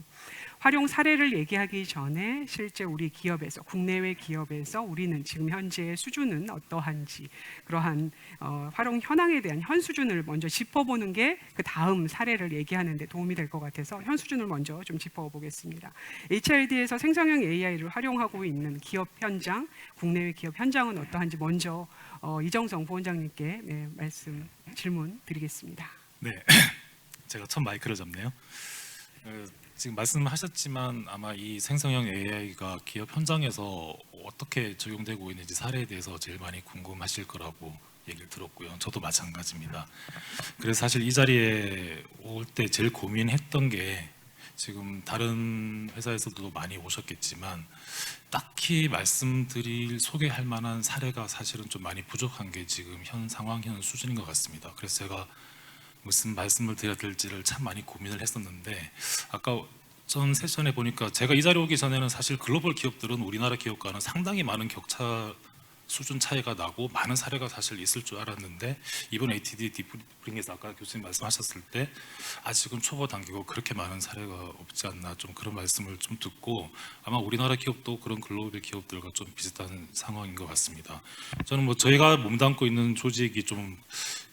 활용 사례를 얘기하기 전에 실제 우리 기업에서, 국내외 기업에서 우리는 지금 현재의 수준은 어떠한지, 그러한 활용 현황에 대한 현 수준을 먼저 짚어보는 게 그 다음 사례를 얘기하는 데 도움이 될 것 같아서 현 수준을 먼저 좀 짚어보겠습니다. HRD에서 생성형 AI를 활용하고 있는 기업 현장, 국내외 기업 현장은 어떠한지 먼저 이정성 부원장님께 질문 드리겠습니다. 네, 제가 첫 마이크를 잡네요. 지금 말씀하셨지만 아마 이 생성형 AI가 기업 현장에서 어떻게 적용되고 있는지 사례에 대해서 제일 많이 궁금하실 거라고 얘기를 들었고요. 저도 마찬가지입니다. 그래서 사실 이 자리에 올 때 제일 고민했던 게, 지금 다른 회사에서도 많이 오셨겠지만 딱히 말씀드릴, 소개할 만한 사례가 사실은 좀 많이 부족한 게 지금 현 상황, 현 수준인 것 같습니다. 그래서 제가 무슨 말씀을 드려야 될지를 참 많이 고민을 했었는데, 아까 전 세션에 보니까 제가 이 자리에 오기 전에는 사실 글로벌 기업들은 우리나라 기업과는 상당히 많은 격차 수준 차이가 나고 많은 사례가 사실 있을 줄 알았는데, 이번 ATD 디브링에서 아까 교수님 말씀하셨을 때 아직은 초보 단계고 그렇게 많은 사례가 없지 않나, 좀 그런 말씀을 좀 듣고, 아마 우리나라 기업도 그런 글로벌 기업들과 좀 비슷한 상황인 것 같습니다. 저는 뭐 저희가 몸담고 있는 조직이 좀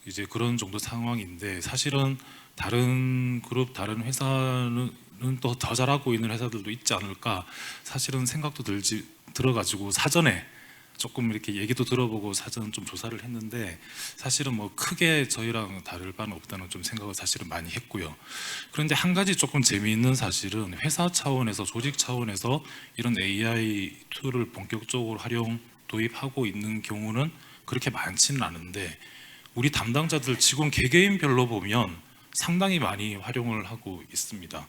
이제 그런 정도 상황인데, 사실은 다른 그룹, 다른 회사는 또 더 잘하고 있는 회사들도 있지 않을까, 사실은 생각도 들어가지고 사전에 조금 이렇게 얘기도 들어보고 사전 좀 조사를 했는데, 사실은 뭐 크게 저희랑 다를 바는 없다는 좀 생각을 사실은 많이 했고요. 그런데 한 가지 조금 재미있는 사실은, 회사 차원에서, 조직 차원에서 이런 AI 툴을 본격적으로 도입하고 있는 경우는 그렇게 많지는 않은데, 우리 담당자들 직원 개개인별로 보면 상당히 많이 활용을 하고 있습니다.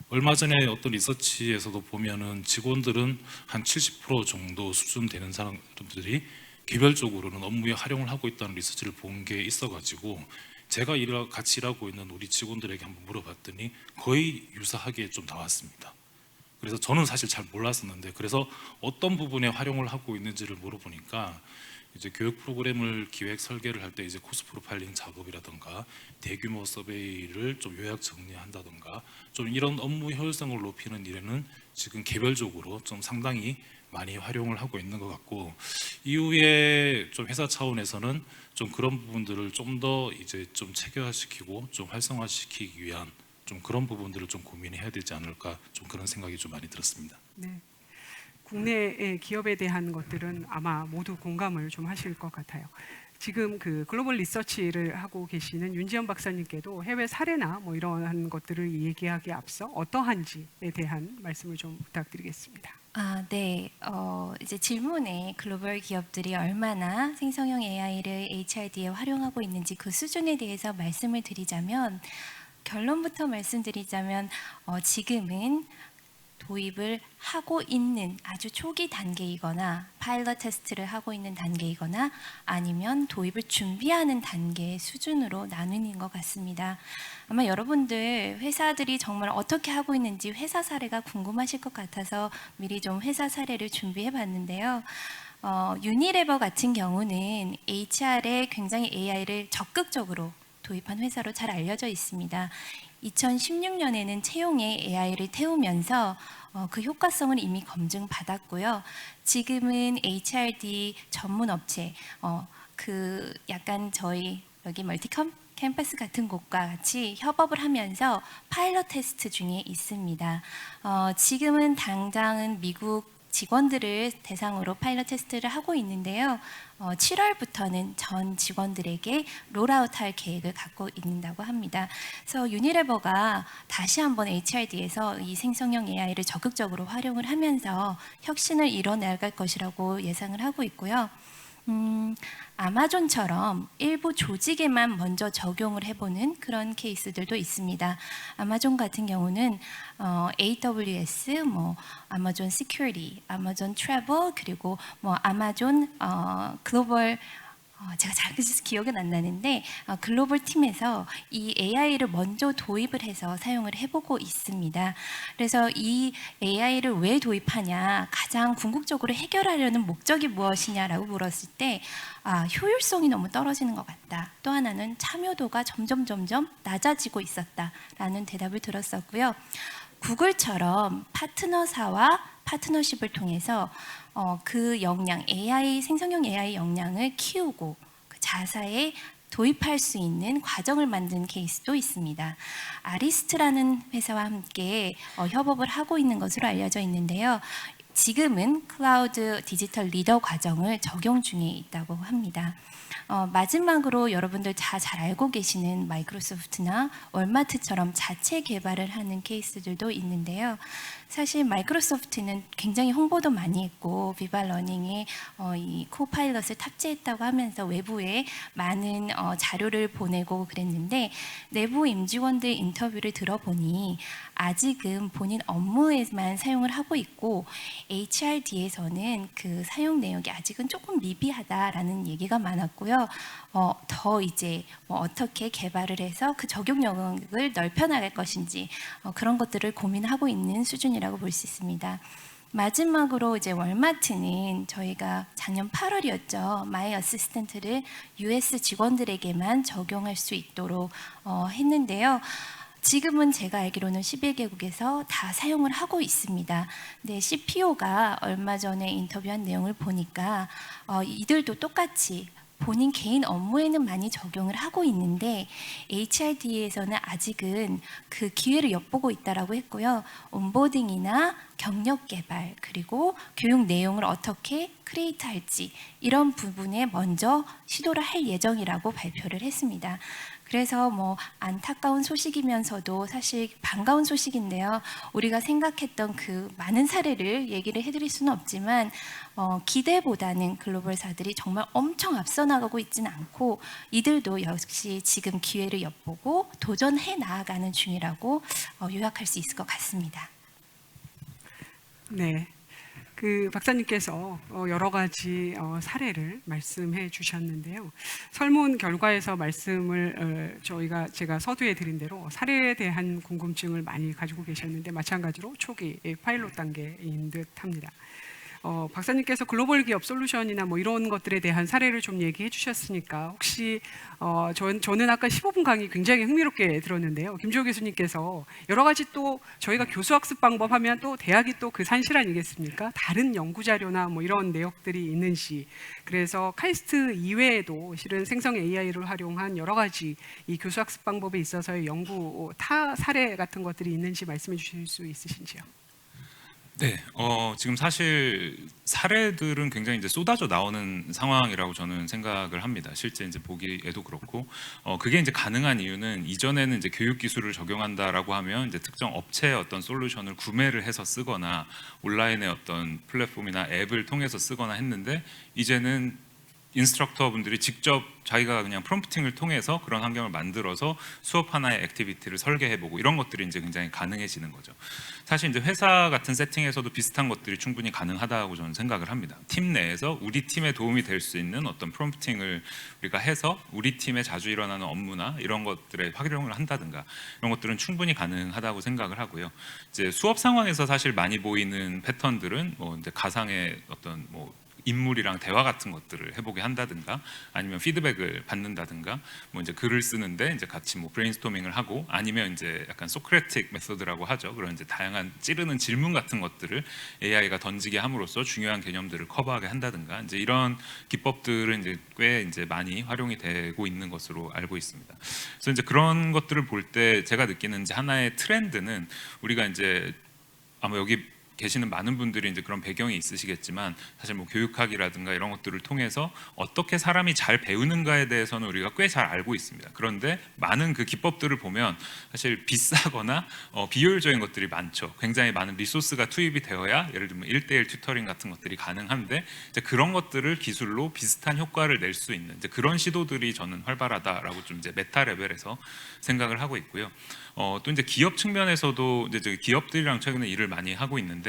얼마 전에 어떤 리서치에서도 보면은 직원들은 한 70% 정도 수준 되는 사람들이 개별적으로는 업무에 활용을 하고 있다는 리서치를 본 게 있어가지고, 제가 같이 일하고 있는 우리 직원들에게 한번 물어봤더니 거의 유사하게 좀 나왔습니다. 그래서 저는 사실 잘 몰랐었는데, 그래서 어떤 부분에 활용을 하고 있는지를 물어보니까, 이제 교육 프로그램을 기획 설계를 할 때 이제 코스 프로파일링 작업이라든가 대규모 서베이를 좀 요약 정리한다든가, 좀 이런 업무 효율성을 높이는 일에는 지금 개별적으로 좀 상당히 많이 활용을 하고 있는 것 같고, 이후에 좀 회사 차원에서는 좀 그런 부분들을 좀 더 이제 좀 체계화시키고 좀 활성화시키기 위한 좀 그런 부분들을 좀 고민해야 되지 않을까, 좀 그런 생각이 좀 많이 들었습니다. 네. 국내의 기업에 대한 것들은 아마 모두 공감을 좀 하실 것 같아요. 지금 그 글로벌 리서치를 하고 계시는 윤지연 박사님께도 해외 사례나 뭐 이러한 것들을 얘기하기에 앞서 어떠한지에 대한 말씀을 좀 부탁드리겠습니다. 네. 이제 질문에 글로벌 기업들이 얼마나 생성형 AI를 HRD에 활용하고 있는지 그 수준에 대해서 말씀을 드리자면, 결론부터 말씀드리자면 지금은 도입을 하고 있는 아주 초기 단계이거나 파일럿 테스트를 하고 있는 단계이거나 아니면 도입을 준비하는 단계의 수준으로 나누는 것 같습니다. 아마 여러분들 회사들이 정말 어떻게 하고 있는지 회사 사례가 궁금하실 것 같아서 미리 좀 회사 사례를 준비해 봤는데요. 유니레버 같은 경우는 HR에 굉장히 AI를 적극적으로 도입한 회사로 잘 알려져 있습니다. 2016년에는 채용에 AI를 태우면서 그 효과성을 이미 검증받았고요. 지금은 HRD 전문 업체, 그 약간 저희 여기 캠퍼스 같은 곳과 같이 협업을 하면서 파일럿 테스트 중에 있습니다. 지금은 당장은 미국 직원들을 대상으로 파일럿 테스트를 하고 있는데요. 7월부터는 전 직원들에게 롤아웃할 계획을 갖고 있다고 합니다. 그래서 유니레버가 다시 한번 HRD에서 이 생성형 AI를 적극적으로 활용을 하면서 혁신을 이뤄나갈 것이라고 예상을 하고 있고요. 아마존처럼 일부 조직에만 먼저 적용을 해보는 그런 케이스들도 있습니다. 아마존 같은 경우는 AWS, 아마존 시큐리티, 아마존 트래블, 그리고 아마존 글로벌, 제가 잘 기억은 안 나는데 글로벌 팀에서 이 AI를 먼저 도입을 해서 사용을 해보고 있습니다. 그래서 이 AI를 왜 도입하냐, 가장 궁극적으로 해결하려는 목적이 무엇이냐라고 물었을 때 효율성이 너무 떨어지는 것 같다. 또 하나는 참여도가 점점 낮아지고 있었다라는 대답을 들었었고요. 구글처럼 파트너사와 파트너십을 통해서 그 역량, 생성형 AI 역량을 키우고 그 자사에 도입할 수 있는 과정을 만든 케이스도 있습니다. 아리스트라는 회사와 함께 협업을 하고 있는 것으로 알려져 있는데요. 지금은 클라우드 디지털 리더 과정을 적용 중에 있다고 합니다. 마지막으로 여러분들 다 잘 알고 계시는 마이크로소프트나 월마트처럼 자체 개발을 하는 케이스들도 있는데요. 사실 마이크로소프트는 굉장히 홍보도 많이 했고 비발러닝에 이 코파일럿을 탑재했다고 하면서 외부에 많은 자료를 보내고 그랬는데, 내부 임직원들 인터뷰를 들어보니 아직은 본인 업무에만 사용을 하고 있고 HRD에서는 그 사용 내역이 아직은 조금 미비하다라는 얘기가 많았고요. 더 이제 어떻게 개발을 해서 그 적용 영역을 넓혀나갈 것인지 그런 것들을 고민하고 있는 수준이라고 볼 수 있습니다. 마지막으로 이제 월마트는 저희가 작년 8월이었죠. 마이 어시스턴트를 US 직원들에게만 적용할 수 있도록 했는데요. 지금은 제가 알기로는 11개국에서 다 사용을 하고 있습니다. 근데 CPO가 얼마 전에 인터뷰한 내용을 보니까 이들도 똑같이 본인 개인 업무에는 많이 적용을 하고 있는데 HRD에서는 아직은 그 기회를 엿보고 있다라고 했고요. 온보딩이나 경력 개발, 그리고 교육 내용을 어떻게 크리에이트할지 이런 부분에 먼저 시도를 할 예정이라고 발표를 했습니다. 그래서 안타까운 소식이면서도 사실 반가운 소식인데요. 우리가 생각했던 그 많은 사례를 얘기를 해드릴 수는 없지만 기대보다는 글로벌사들이 정말 엄청 앞서 나가고 있지는 않고 이들도 역시 지금 기회를 엿보고 도전해 나아가는 중이라고 요약할 수 있을 것 같습니다. 네. 그 박사님께서 여러 가지 사례를 말씀해 주셨는데요. 설문 결과에서 말씀을 제가 서두에 드린 대로 사례에 대한 궁금증을 많이 가지고 계셨는데 마찬가지로 초기 파일럿 단계인 듯합니다. 박사님께서 글로벌 기업 솔루션이나 뭐 이런 것들에 대한 사례를 좀 얘기해 주셨으니까 혹시 저는 아까 15분 강의 굉장히 흥미롭게 들었는데요. 김주호 교수님께서 여러 가지 또 저희가 교수학습 방법 하면 또 대학이 또 그 산실 아니겠습니까? 다른 연구 자료나 뭐 이런 내역들이 있는지, 그래서 카이스트 이외에도 실은 생성 AI를 활용한 여러 가지 이 교수학습 방법에 있어서의 연구 타 사례 같은 것들이 있는지 말씀해 주실 수 있으신지요? 네, 지금 사실 사례들은 굉장히 이제 쏟아져 나오는 상황이라고 저는 생각을 합니다. 실제 이제 보기에도 그렇고, 그게 이제 가능한 이유는 이전에는 이제 교육 기술을 적용한다라고 하면 이제 특정 업체의 어떤 솔루션을 구매를 해서 쓰거나 온라인의 어떤 플랫폼이나 앱을 통해서 쓰거나 했는데, 이제는 인스트럭터 분들이 직접 자기가 그냥 프롬프팅을 통해서 그런 환경을 만들어서 수업 하나의 액티비티를 설계해보고 이런 것들이 이제 굉장히 가능해지는 거죠. 사실 이제 회사 같은 세팅에서도 비슷한 것들이 충분히 가능하다고 저는 생각을 합니다. 팀 내에서 우리 팀에 도움이 될 수 있는 어떤 프롬프팅을 우리가 해서 우리 팀에 자주 일어나는 업무나 이런 것들에 활용을 한다든가 이런 것들은 충분히 가능하다고 생각을 하고요. 이제 수업 상황에서 사실 많이 보이는 패턴들은 뭐 이제 가상의 어떤 뭐 인물이랑 대화 같은 것들을 해보게 한다든가, 아니면 피드백을 받는다든가, 뭐 이제 글을 쓰는데 이제 같이 뭐 브레인스토밍을 하고, 아니면 이제 약간 소크라틱 메소드라고 하죠. 그런 이제 다양한 찌르는 질문 같은 것들을 AI가 던지게 함으로써 중요한 개념들을 커버하게 한다든가, 이제 이런 기법들은 이제 꽤 이제 많이 활용이 되고 있는 것으로 알고 있습니다. 그래서 이제 그런 것들을 볼 때 제가 느끼는 이제 하나의 트렌드는, 우리가 이제 아마 여기 계시는 많은 분들이 이제 그런 배경이 있으시겠지만, 사실 뭐 교육학이라든가 이런 것들을 통해서 어떻게 사람이 잘 배우는가에 대해서는 우리가 꽤 잘 알고 있습니다. 그런데 많은 그 기법들을 보면 사실 비싸거나 비효율적인 것들이 많죠. 굉장히 많은 리소스가 투입이 되어야 예를 들면 1:1 튜터링 같은 것들이 가능한데, 이제 그런 것들을 기술로 비슷한 효과를 낼 수 있는 이제 그런 시도들이 저는 활발하다라고 좀 이제 메타 레벨에서 생각을 하고 있고요. 또 이제 기업 측면에서도 이제 저기 기업들이랑 최근에 일을 많이 하고 있는데,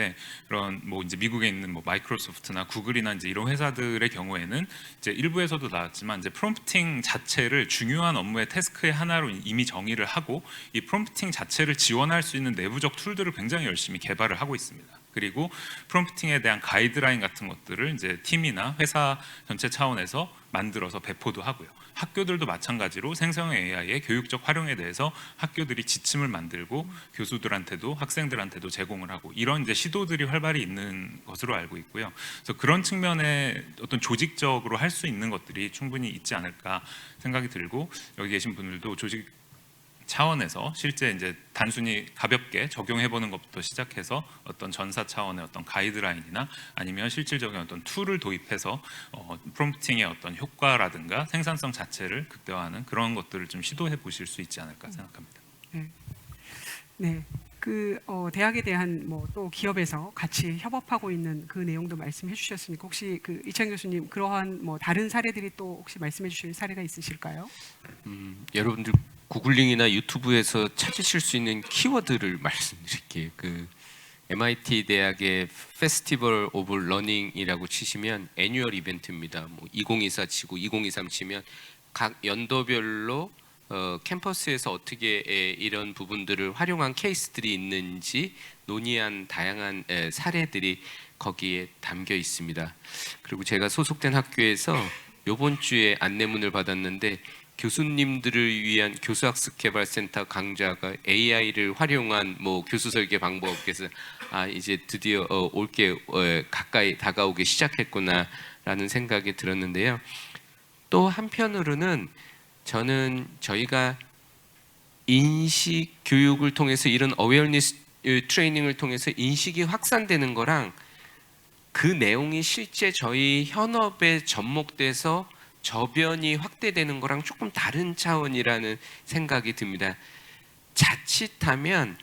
그런 뭐 이제 미국에 있는 뭐 마이크로소프트나 구글이나 이제 이런 회사들의 경우에는 이제 일부에서도 나왔지만 이제 프롬프팅 자체를 중요한 업무의 태스크의 하나로 이미 정의를 하고, 이 프롬프팅 자체를 지원할 수 있는 내부적 툴들을 굉장히 열심히 개발을 하고 있습니다. 그리고 프롬프팅에 대한 가이드라인 같은 것들을 이제 팀이나 회사 전체 차원에서 만들어서 배포도 하고요. 학교들도 마찬가지로 생성 AI의 교육적 활용에 대해서 학교들이 지침을 만들고 교수들한테도 학생들한테도 제공을 하고, 이런 이제 시도들이 활발히 있는 것으로 알고 있고요. 그래서 그런 측면에 어떤 조직적으로 할 수 있는 것들이 충분히 있지 않을까 생각이 들고, 여기 계신 분들도 조직 차원에서 실제 이제 단순히 가볍게 적용해보는 것부터 시작해서 어떤 전사 차원의 어떤 가이드라인이나 아니면 실질적인 어떤 툴을 도입해서 프롬프팅의 어떤 효과라든가 생산성 자체를 극대화하는 그런 것들을 좀 시도해 보실 수 있지 않을까 생각합니다. 네. 그 대학에 대한 뭐 또 기업에서 같이 협업하고 있는 그 내용도 말씀해 주셨으니까, 혹시 그 이찬 교수님 그러한 뭐 다른 사례들이 또 혹시 말씀해 주실 사례가 있으실까요? 여러분들 구글링이나 유튜브에서 찾으실 수 있는 키워드를 말씀드릴게요. 그 MIT 대학의 페스티벌 오브 러닝이라고 치시면 애뉴얼 이벤트입니다. 뭐 2024 치고 2023 치면 각 연도별로 캠퍼스에서 어떻게 이런 부분들을 활용한 케이스들이 있는지 논의한 다양한 사례들이 거기에 담겨 있습니다. 그리고 제가 소속된 학교에서 이번 주에 안내문을 받았는데, 교수님들을 위한 교수학습개발센터 강좌가 AI를 활용한 뭐 교수 설계 방법, 그래서 이제 드디어 올게 가까이 다가오기 시작했구나라는 생각이 들었는데요. 또 한편으로는 저는 저희가 인식 교육을 통해서 이런 어웨어니스 트레이닝을 통해서 인식이 확산되는 거랑 그 내용이 실제 저희 현업에 접목돼서 저변이 확대되는 거랑 조금 다른 차원이라는 생각이 듭니다. 자칫하면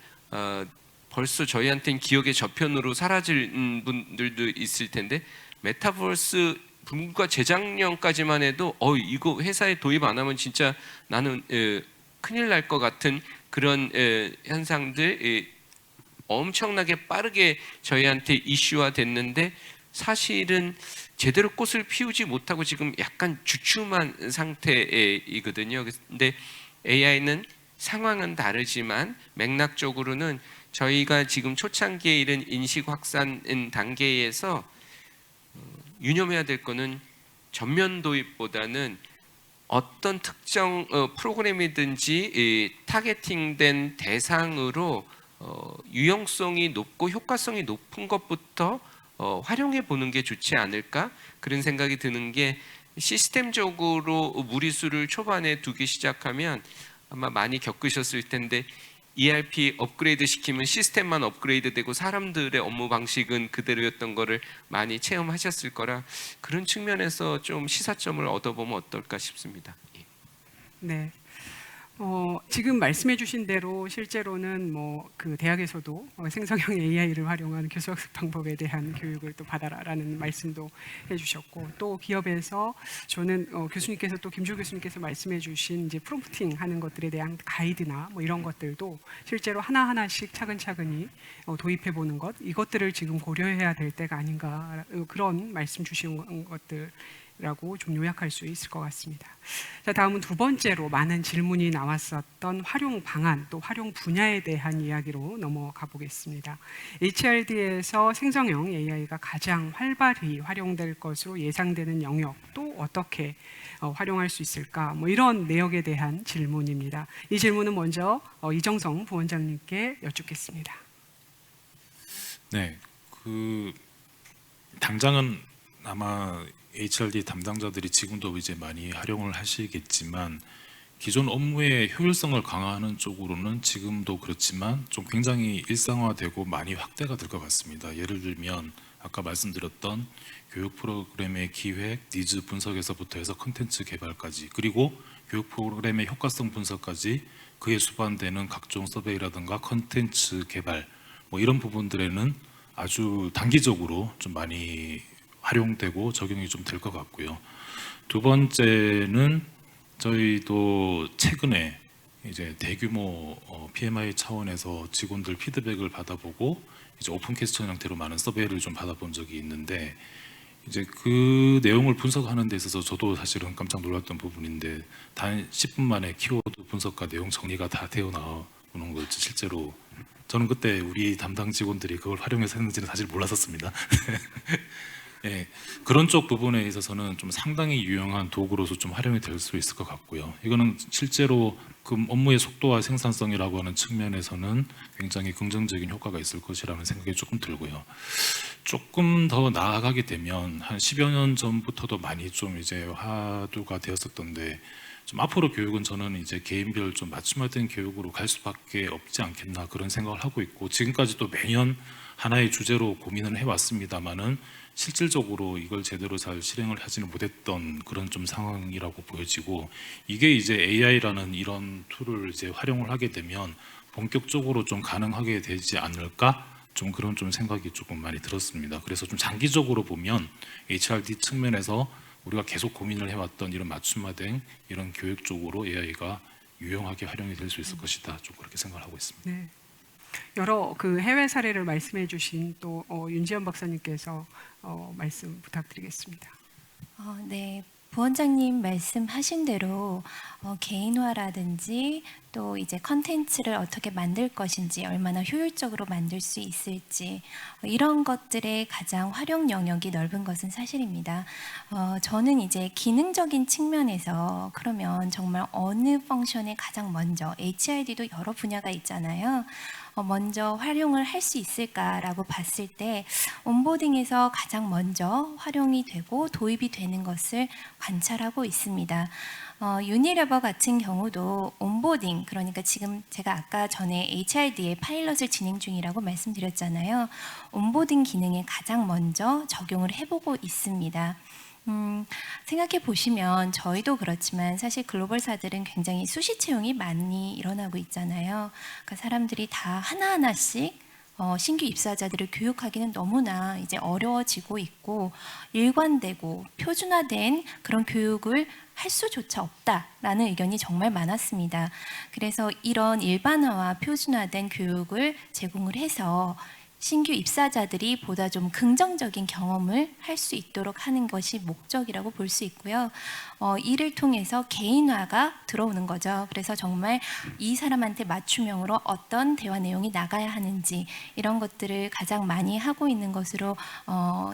벌써 저희한테는 기억의 저편으로 사라질 분들도 있을 텐데, 메타버스 불과 재작년까지만 해도 이거 회사에 도입 안 하면 진짜 나는 큰일 날 것 같은 그런 현상들 엄청나게 빠르게 저희한테 이슈화 됐는데, 사실은 제대로 꽃을 피우지 못하고 지금 약간 주춤한 상태이거든요. 근데 AI는 상황은 다르지만 맥락적으로는 저희가 지금 초창기에 이른 인식 확산 단계에서 유념해야 될 거는 전면 도입보다는 어떤 특정 프로그램이든지 타겟팅된 대상으로 유용성이 높고 효과성이 높은 것부터 활용해 보는 게 좋지 않을까 그런 생각이 드는 게 시스템적으로 무리수를 초반에 두기 시작하면 아마 많이 겪으셨을 텐데 ERP 업그레이드 시키면 시스템만 업그레이드 되고 사람들의 업무 방식은 그대로였던 거를 많이 체험하셨을 거라 그런 측면에서 좀 시사점을 얻어보면 어떨까 싶습니다. 예. 네. 지금 말씀해주신 대로 실제로는 뭐 그 대학에서도 생성형 AI를 활용한 교수학습 방법에 대한 교육을 또 받아라라는 말씀도 해주셨고, 또 기업에서 저는 교수님께서 또 김주 교수님께서 말씀해주신 이제 프롬프팅 하는 것들에 대한 가이드나 뭐 이런 것들도 실제로 하나 하나씩 차근차근히 도입해 보는 것, 이것들을 지금 고려해야 될 때가 아닌가, 그런 말씀 주신 것들. 라고 좀 요약할 수 있을 것 같습니다. 자, 다음은 두 번째로 많은 질문이 나왔었던 활용 방안 또 활용 분야에 대한 이야기로 넘어가 보겠습니다. HRD에서 생성형 AI가 가장 활발히 활용될 것으로 예상되는 영역 또 어떻게 활용할 수 있을까, 뭐 이런 내역에 대한 질문입니다. 이 질문은 먼저 이정성 부원장님께 여쭙겠습니다. 네, 당장은 아마 HRD 담당자들이 지금도 이제 많이 활용을 하시겠지만 기존 업무의 효율성을 강화하는 쪽으로는 지금도 그렇지만 좀 굉장히 일상화되고 많이 확대가 될 것 같습니다. 예를 들면 아까 말씀드렸던 교육 프로그램의 기획, 니즈 분석에서부터 해서 콘텐츠 개발까지, 그리고 교육 프로그램의 효과성 분석까지 그에 수반되는 각종 서베이라든가 콘텐츠 개발 뭐 이런 부분들에는 아주 단기적으로 좀 많이 활용되고 적용이 좀 될 것 같고요. 두 번째는 저희도 최근에 이제 대규모 PMI 차원에서 직원들 피드백을 받아보고 이제 오픈 퀘스천 형태로 많은 서베이를 좀 받아본 적이 있는데, 이제 그 내용을 분석하는 데 있어서 저도 사실은 깜짝 놀랐던 부분인데 단 10분 만에 키워드 분석과 내용 정리가 다 되어 나오는 거 실제로 저는 그때 우리 담당 직원들이 그걸 활용해서 했는지는 사실 몰랐었습니다. 예, 그런 쪽 부분에 있어서는 좀 상당히 유용한 도구로서 좀 활용이 될 수 있을 것 같고요. 이거는 실제로 그 업무의 속도와 생산성이라고 하는 측면에서는 굉장히 긍정적인 효과가 있을 것이라는 생각이 조금 들고요. 조금 더 나아가게 되면 한 10여 년 전부터도 많이 좀 이제 화두가 되었었던데, 좀 앞으로 교육은 저는 이제 개인별 좀 맞춤화된 교육으로 갈 수밖에 없지 않겠나 그런 생각을 하고 있고, 지금까지도 매년 하나의 주제로 고민을 해왔습니다만은 실질적으로 이걸 제대로 잘 실행을 하지는 못했던 그런 좀 상황이라고 보여지고, 이게 이제 AI라는 이런 툴을 이제 활용을 하게 되면 본격적으로 좀 가능하게 되지 않을까, 좀 그런 좀 생각이 조금 많이 들었습니다. 그래서 좀 장기적으로 보면 HRD 측면에서 우리가 계속 고민을 해왔던 이런 맞춤화된 이런 교육 쪽으로 AI가 유용하게 활용이 될 수 있을 것이다, 좀 그렇게 생각을 하고 있습니다. 네. 여러 그 해외 사례를 말씀해주신 또 윤지연 박사님께서 말씀 부탁드리겠습니다. 네, 부원장님 말씀하신 대로 개인화라든지 또 이제 컨텐츠를 어떻게 만들 것인지, 얼마나 효율적으로 만들 수 있을지, 이런 것들의 가장 활용 영역이 넓은 것은 사실입니다. 저는 이제 기능적인 측면에서 그러면 정말 어느 펑션에 가장 먼저, HRD도 여러 분야가 있잖아요. 먼저 활용을 할 수 있을까라고 봤을 때 온보딩에서 가장 먼저 활용이 되고 도입이 되는 것을 관찰하고 있습니다. 유니레버 같은 경우도 온보딩, 그러니까 지금 제가 아까 전에 HRD의 파일럿을 진행 중이라고 말씀드렸잖아요. 온보딩 기능에 가장 먼저 적용을 해보고 있습니다. 생각해 보시면 저희도 그렇지만 사실 글로벌사들은 굉장히 수시 채용이 많이 일어나고 있잖아요. 그러니까 사람들이 다 하나하나씩 신규 입사자들을 교육하기는 너무나 이제 어려워지고 있고, 일관되고 표준화된 그런 교육을 할 수조차 없다라는 의견이 정말 많았습니다. 그래서 이런 일반화와 표준화된 교육을 제공을 해서 신규 입사자들이 보다 좀 긍정적인 경험을 할 수 있도록 하는 것이 목적이라고 볼 수 있고요. 이를 통해서 개인화가 들어오는 거죠. 그래서 정말 이 사람한테 맞춤형으로 어떤 대화 내용이 나가야 하는지 이런 것들을 가장 많이 하고 있는 것으로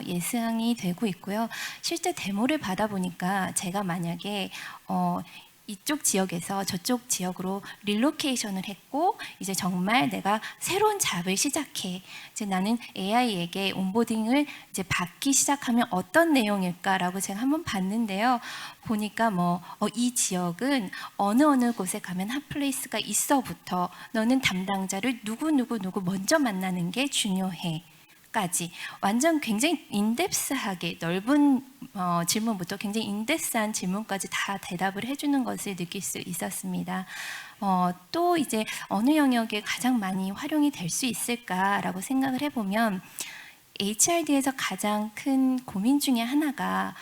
예상이 되고 있고요. 실제 데모를 받아보니까 제가 만약에 이쪽 지역에서 저쪽 지역으로 릴로케이션을 했고 이제 정말 내가 새로운 잡을 시작해. 이제 나는 AI에게 온보딩을 이제 받기 시작하면 어떤 내용일까라고 제가 한번 봤는데요. 보니까 이 지역은 어느 곳에 가면 핫플레이스가 있어부터 너는 담당자를 누구 먼저 만나는 게 중요해. 까지 완전 굉장히 인덱스하게 넓은 질문부터 굉장히 인덱스한 질문까지 다 대답을 해주는 것을 느낄 수 있었습니다. 또 이제 어느 영역에 가장 많이 활용이 될 수 있을까라고 생각을 해보면 HRD에서 가장 큰 고민 중에 하나가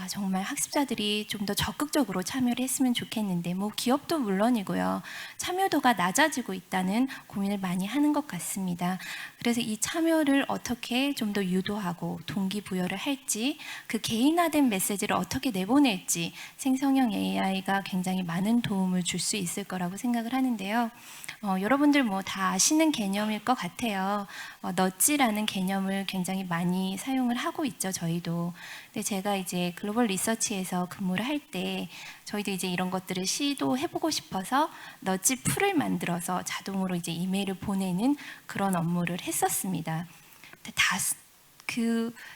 정말 학습자들이 좀 더 적극적으로 참여를 했으면 좋겠는데 기업도 물론이고요. 참여도가 낮아지고 있다는 고민을 많이 하는 것 같습니다. 그래서 이 참여를 어떻게 좀 더 유도하고 동기부여를 할지 그 개인화된 메시지를 어떻게 내보낼지 생성형 AI가 굉장히 많은 도움을 줄 수 있을 거라고 생각을 하는데요. 여러분들 다 아시는 개념일 것 같아요. 넛지라는 개념을 굉장히 많이 사용을 하고 있죠, 저희도. 근데 제가 이제 글로벌 리서치에서 근무를 할 때 저희도 이제 이런 것들을 시도해보고 싶어서 넛지 풀을 만들어서 자동으로 이제 이메일을 보내는 그런 업무를 했었습니다. 근데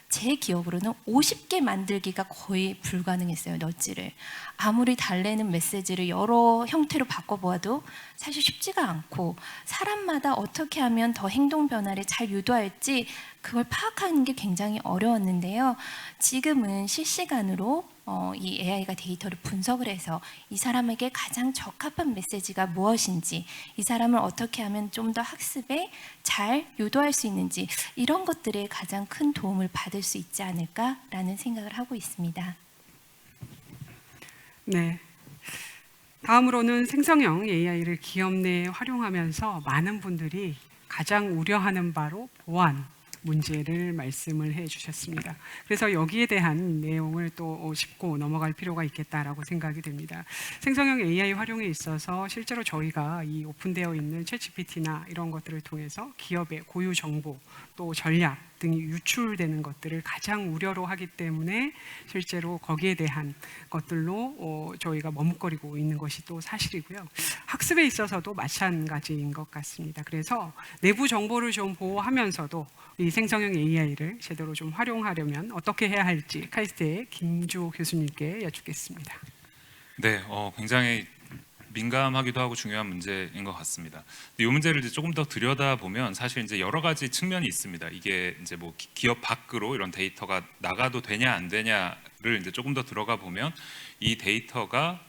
제 기억으로는 50개 만들기가 거의 불가능했어요, 넛지를. 아무리 달래는 메시지를 여러 형태로 바꿔보아도 사실 쉽지가 않고 사람마다 어떻게 하면 더 행동 변화를 잘 유도할지 그걸 파악하는 게 굉장히 어려웠는데요. 지금은 실시간으로 이 AI가 데이터를 분석을 해서 이 사람에게 가장 적합한 메시지가 무엇인지, 이 사람을 어떻게 하면 좀 더 학습에 잘 유도할 수 있는지 이런 것들에 가장 큰 도움을 받을 수 있지 않을까라는 생각을 하고 있습니다. 네. 다음으로는 생성형 AI를 기업 내에 활용하면서 많은 분들이 가장 우려하는 바로 보안 문제를 말씀을 해주셨습니다. 그래서 여기에 대한 내용을 또 짚고 넘어갈 필요가 있겠다라고 생각이 됩니다. 생성형 AI 활용에 있어서 실제로 저희가 이 오픈되어 있는 챗GPT나 이런 것들을 통해서 기업의 고유 정보 또 전략 등이 유출되는 것들을 가장 우려로 하기 때문에 실제로 거기에 대한 것들로 저희가 머뭇거리고 있는 것이 또 사실이고요. 학습에 있어서도 마찬가지인 것 같습니다. 그래서 내부 정보를 좀 보호하면서도 이 생성형 AI를 제대로 좀 활용하려면 어떻게 해야 할지 카이스트의 김주호 교수님께 여쭙겠습니다. 네, 굉장히 민감하기도 하고 중요한 문제인 것 같습니다. 이 문제를 이제 조금 더 들여다보면 사실 이제 여러 가지 측면이 있습니다. 이게 이제 기업 밖으로 이런 데이터가 나가도 되냐 안 되냐를 이제 조금 더 들어가 보면 이 데이터가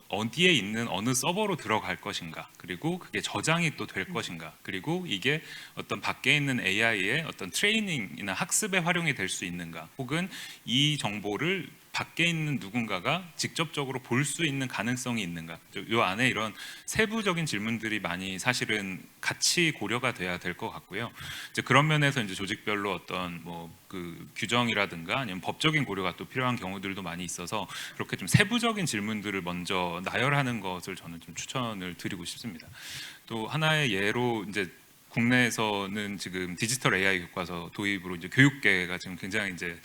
어디에 있는 어느 서버로 들어갈 것인가, 그리고 그게 저장이 또 될 것인가, 그리고 이게 어떤 밖에 있는 AI의 어떤 트레이닝이나 학습에 활용이 될 수 있는가, 혹은 이 정보를 밖에 있는 누군가가 직접적으로 볼 수 있는 가능성이 있는가, 이 안에 이런 세부적인 질문들이 많이 사실은 같이 고려가 돼야 될 것 같고요. 이제 그런 면에서 이제 조직별로 어떤 그 규정이라든가 아니면 법적인 고려가 또 필요한 경우들도 많이 있어서 그렇게 좀 세부적인 질문들을 먼저 나열하는 것을 저는 좀 추천을 드리고 싶습니다. 또 하나의 예로 이제 국내에서는 지금 디지털 AI 교과서 도입으로 이제 교육계가 지금 굉장히 이제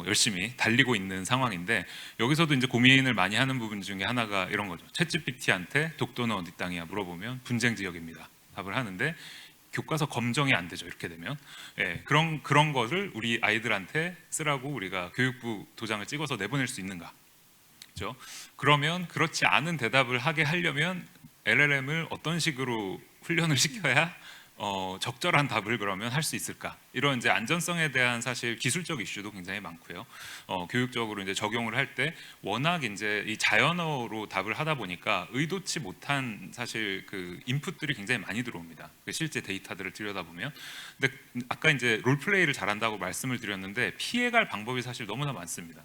열심히 달리고 있는 상황인데, 여기서도 이제 고민을 많이 하는 부분 중에 하나가 이런 거죠. 챗GPT한테 독도는 어디 땅이야 물어보면 분쟁 지역입니다 답을 하는데 교과서 검정이 안 되죠. 이렇게 되면 그런 것을 우리 아이들한테 쓰라고 우리가 교육부 도장을 찍어서 내보낼 수 있는가? 그렇죠? 그러면 그렇지 않은 대답을 하게 하려면 LLM을 어떤 식으로 훈련을 시켜야 적절한 답을 그러면 할 수 있을까? 이런 이제 안전성에 대한 사실 기술적 이슈도 굉장히 많고요. 교육적으로 이제 적용을 할 때 워낙 이제 이 자연어로 답을 하다 보니까 의도치 못한 사실 그 인풋들이 굉장히 많이 들어옵니다. 그 실제 데이터들을 들여다보면. 근데 아까 이제 롤플레이를 잘한다고 말씀을 드렸는데 피해갈 방법이 사실 너무나 많습니다.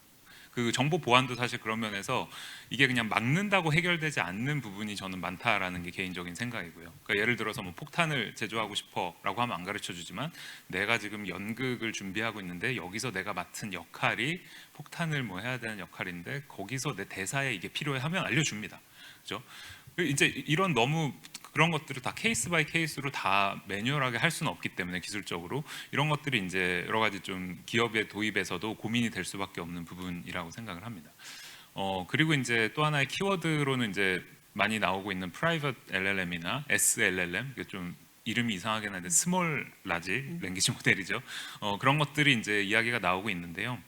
그 정보 보안도 사실 그런 면에서 이게 그냥 막는다고 해결되지 않는 부분이 저는 많다라는 게 개인적인 생각이고요. 그러니까 예를 들어서 뭐 폭탄을 제조하고 싶어라고 하면 안 가르쳐 주지만 내가 지금 연극을 준비하고 있는데 여기서 내가 맡은 역할이 폭탄을 뭐 해야 되는 역할인데 거기서 내 대사에 이게 필요해 하면 알려줍니다. 그죠? 이제 이런 너무 그런 것들을 다 케이스 바이 케이스로 다 매뉴얼하게 할 수는 없기 때문에 기술적으로 이런 것들이 이제 여러 가지 좀 기업의 도입에서도 고민이 될 수밖에 없는 부분이라고 생각을 합니다. 그리고 이제 또 하나의 키워드로는 이제 많이 나오고 있는 Private LLM이나 SLLM, 이게 좀 이름이 이상하긴 한데 스몰 라지 랭귀지 모델이죠. 그런 것들이 이제 이야기가 나오고 있는데요.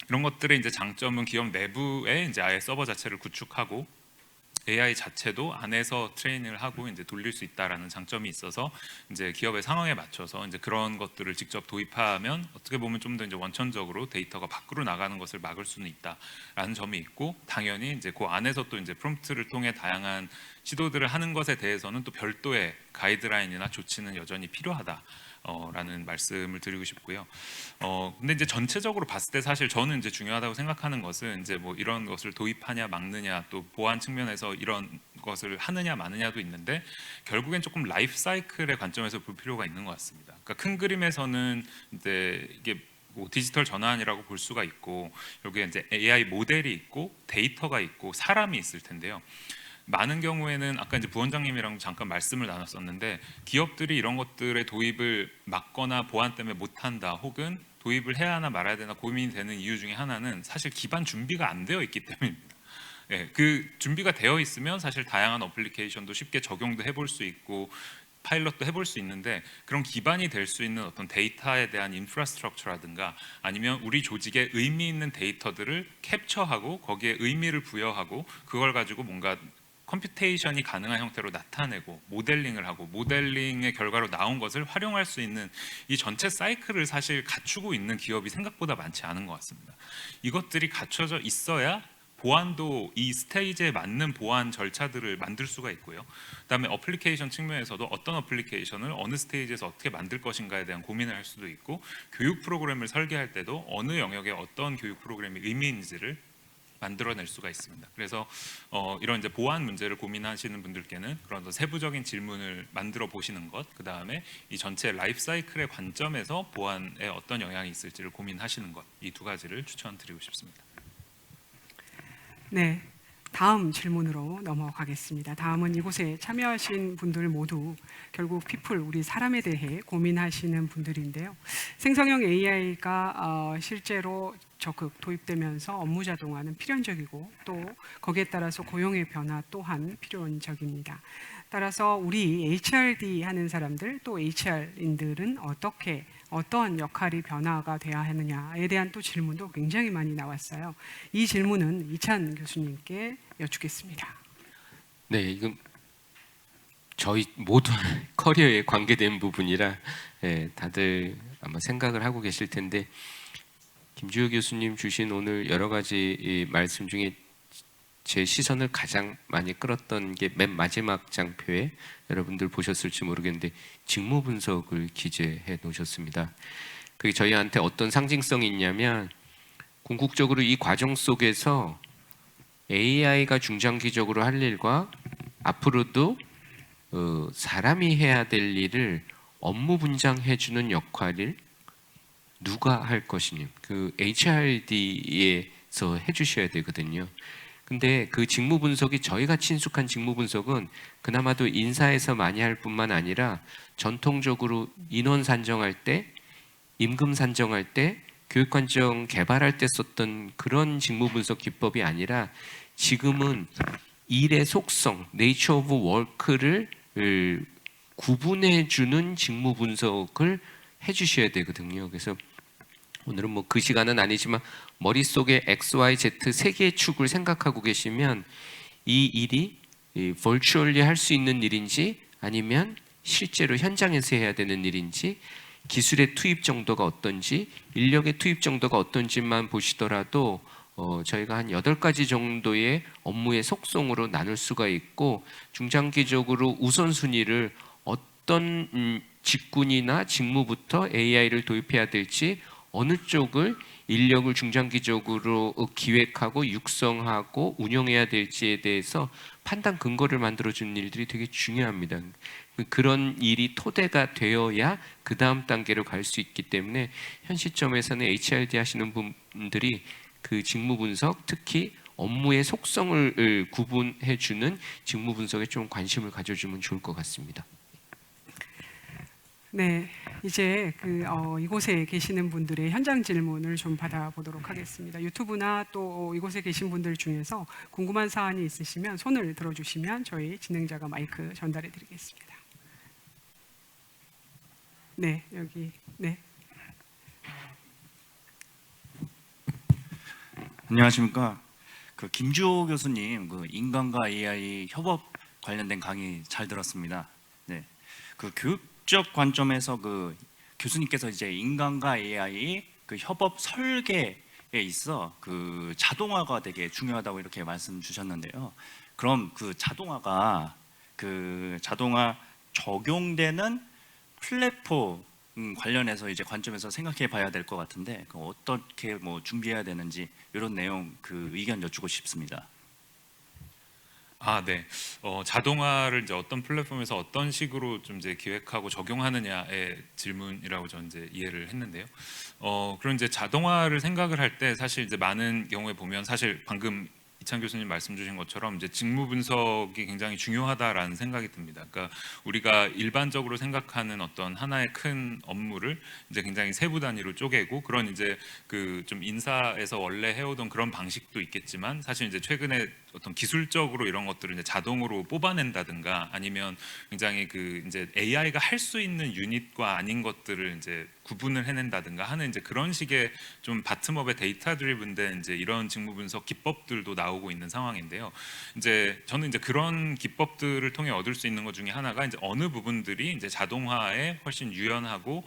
이런 것들의 이제 장점은 기업 내부에 이제 아예 서버 자체를 구축하고 AI 자체도 안에서 트레이닝을 하고 이제 돌릴 수 있다라는 장점이 있어서 이제 기업의 상황에 맞춰서 이제 그런 것들을 직접 도입하면 어떻게 보면 좀 더 이제 원천적으로 데이터가 밖으로 나가는 것을 막을 수는 있다라는 점이 있고, 당연히 이제 그 안에서 또 이제 프롬프트를 통해 다양한 시도들을 하는 것에 대해서는 또 별도의 가이드라인이나 조치는 여전히 필요하다. 라는 말씀을 드리고 싶고요. 근데 이제 전체적으로 봤을 때 사실 저는 이제 중요하다고 생각하는 것은 이제 뭐 이런 것을 도입하냐 막느냐, 또 보안 측면에서 이런 것을 하느냐 마느냐도 있는데 결국엔 조금 라이프 사이클의 관점에서 볼 필요가 있는 것 같습니다. 그러니까 큰 그림에서는 이제 이게 뭐 디지털 전환이라고 볼 수가 있고 여기에 이제 AI 모델이 있고 데이터가 있고 사람이 있을 텐데요. 많은 경우에는 아까 이제 부원장님이랑 잠깐 말씀을 나눴었는데 기업들이 이런 것들의 도입을 막거나 보안 때문에 못한다 혹은 도입을 해야 하나 말아야 되나 고민이 되는 이유 중에 하나는 사실 기반 준비가 안 되어 있기 때문입니다. 예, 그 준비가 되어 있으면 사실 다양한 어플리케이션도 쉽게 적용도 해볼 수 있고 파일럿도 해볼 수 있는데 그런 기반이 될 수 있는 어떤 데이터에 대한 인프라스트럭처라든가 아니면 우리 조직에 의미 있는 데이터들을 캡처하고 거기에 의미를 부여하고 그걸 가지고 뭔가 컴퓨테이션이 가능한 형태로 나타내고 모델링을 하고 모델링의 결과로 나온 것을 활용할 수 있는 이 전체 사이클을 사실 갖추고 있는 기업이 생각보다 많지 않은 것 같습니다. 이것들이 갖춰져 있어야 보안도 이 스테이지에 맞는 보안 절차들을 만들 수가 있고요. 그다음에 어플리케이션 측면에서도 어떤 어플리케이션을 어느 스테이지에서 어떻게 만들 것인가에 대한 고민을 할 수도 있고 교육 프로그램을 설계할 때도 어느 영역에 어떤 교육 프로그램이 의미 있는지를 만들어낼 수가 있습니다. 그래서 이런 이제 보안 문제를 고민하시는 분들께는 그런 더 세부적인 질문을 만들어 보시는 것, 그 다음에 이 전체 라이프 사이클의 관점에서 보안에 어떤 영향이 있을지를 고민하시는 것, 이 두 가지를 추천드리고 싶습니다. 네, 다음 질문으로 넘어가겠습니다. 다음은 이곳에 참여하신 분들 모두 결국 피플, 우리 사람에 대해 고민하시는 분들인데요. 생성형 AI가 실제로 적극 도입되면서 업무 자동화는 필연적이고 또 거기에 따라서 고용의 변화 또한 필연적입니다. 따라서 우리 HRD 하는 사람들 또 HR인들은 어떠한 역할이 변화가 돼야 하느냐에 대한 또 질문도 굉장히 많이 나왔어요. 이 질문은 이찬 교수님께 여쭙겠습니다. 네, 이건 저희 모두 커리어에 관계된 부분이라 다들 아마 생각을 하고 계실 텐데 김주효 교수님 주신 오늘 여러 가지 이 말씀 중에 제 시선을 가장 많이 끌었던 게 맨 마지막 장표에 여러분들 보셨을지 모르겠는데 직무 분석을 기재해 놓으셨습니다. 그게 저희한테 어떤 상징성이 있냐면 궁극적으로 이 과정 속에서 AI가 중장기적으로 할 일과 앞으로도 사람이 해야 될 일을 업무 분장해주는 역할을 누가 할 것이냐, 그 HRD에서 해주셔야 되거든요. 근데 그 직무 분석이 저희가 친숙한 직무 분석은 그나마도 인사에서 많이 할 뿐만 아니라 전통적으로 인원 산정할 때, 임금 산정할 때, 교육관정 개발할 때 썼던 그런 직무 분석 기법이 아니라 지금은 일의 속성, nature of work를 구분해주는 직무 분석을 해주셔야 되거든요. 그래서 오늘은 뭐 그 시간은 아니지만 머릿속에 X, Y, Z 세 개의 축을 생각하고 계시면 이 일이 virtually 할 수 있는 일인지 아니면 실제로 현장에서 해야 되는 일인지 기술의 투입 정도가 어떤지 인력의 투입 정도가 어떤지만 보시더라도 저희가 한 8가지 정도의 업무의 속성으로 나눌 수가 있고 중장기적으로 우선순위를 어떤 직군이나 직무부터 AI를 도입해야 될지 어느 쪽을 인력을 중장기적으로 기획하고 육성하고 운영해야 될지에 대해서 판단 근거를 만들어주는 일들이 되게 중요합니다. 그런 일이 토대가 되어야 그 다음 단계로 갈 수 있기 때문에 현 시점에서는 HRD 하시는 분들이 그 직무 분석, 특히 업무의 속성을 구분해주는 직무 분석에 좀 관심을 가져주면 좋을 것 같습니다. 네, 이제 이곳에 계시는 분들의 현장 질문을 좀 받아보도록 하겠습니다. 유튜브나 또 이곳에 계신 분들 중에서 궁금한 사안이 있으시면 손을 들어주시면 저희 진행자가 마이크 전달해 드리겠습니다. 네, 여기, 네. 안녕하십니까. 그 김주호 교수님 그 인간과 AI 협업 관련된 강의 잘 들었습니다. 네, 그 교육적 관점에서 그 교수님께서 이제 인간과 AI 그 협업 설계에 있어 그 자동화가 되게 중요하다고 이렇게 말씀 주셨는데요. 그럼 그 자동화 적용되는 플랫폼 관련해서 이제 관점에서 생각해 봐야 될 것 같은데 어떻게 뭐 준비해야 되는지 이런 내용 그 의견 여쭙고 싶습니다. 네. 자동화를 이제 어떤 플랫폼에서 어떤 식으로 좀 이제 기획하고 적용하느냐의 질문이라고 저는 이제 이해를 했는데요. 그런 이제 자동화를 생각을 할 때 사실 이제 많은 경우에 보면 사실 방금 이찬 교수님 말씀 주신 것처럼 이제 직무 분석이 굉장히 중요하다라는 생각이 듭니다. 그러니까 우리가 일반적으로 생각하는 어떤 하나의 큰 업무를 이제 굉장히 세부 단위로 쪼개고 그런 이제 그 좀 인사에서 원래 해오던 그런 방식도 있겠지만 사실 이제 최근에 어떤 기술적으로 이런 것들을 이제 자동으로 뽑아낸다든가 아니면 굉장히 그 이제 AI가 할 수 있는 유닛과 아닌 것들을 이제 구분을 해낸다든가 하는 이제 그런 식의 좀 바텀업의 데이터 드리븐된 이제 이런 직무 분석 기법들도 나오고 있는 상황인데요. 이제 저는 이제 그런 기법들을 통해 얻을 수 있는 것 중에 하나가 이제 어느 부분들이 이제 자동화에 훨씬 유연하고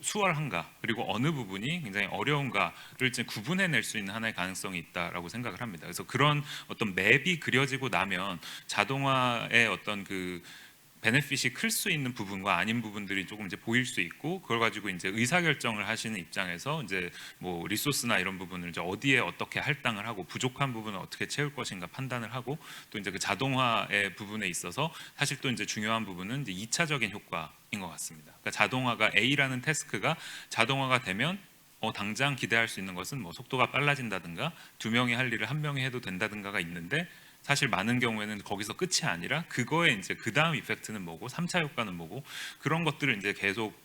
수월한가 그리고 어느 부분이 굉장히 어려운가를 이제 구분해낼 수 있는 하나의 가능성이 있다라고 생각을 합니다. 그래서 그런 어떤 맵이 그려지고 나면 자동화의 어떤 그 베네핏이 클 수 있는 부분과 아닌 부분들이 조금 이제 보일 수 있고 그걸 가지고 이제 의사 결정을 하시는 입장에서 이제 뭐 리소스나 이런 부분을 이제 어디에 어떻게 할당을 하고 부족한 부분을 어떻게 채울 것인가 판단을 하고 또 이제 그 자동화의 부분에 있어서 사실 또 이제 중요한 부분은 이제 2차적인 효과인 것 같습니다. 그러니까 자동화가 A라는 태스크가 자동화가 되면 당장 기대할 수 있는 것은 뭐 속도가 빨라진다든가 2명이 할 일을 1명이 해도 된다든가가 있는데 사실 많은 경우에는 거기서 끝이 아니라 그거에 이제 그 다음 이펙트는 뭐고 3차 효과는 뭐고 그런 것들을 이제 계속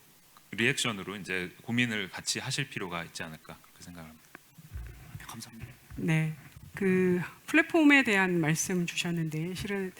리액션으로 이제 고민을 같이 하실 필요가 있지 않을까 그 생각합니다. 감사합니다. 네, 그 플랫폼에 대한 말씀 주셨는데 실은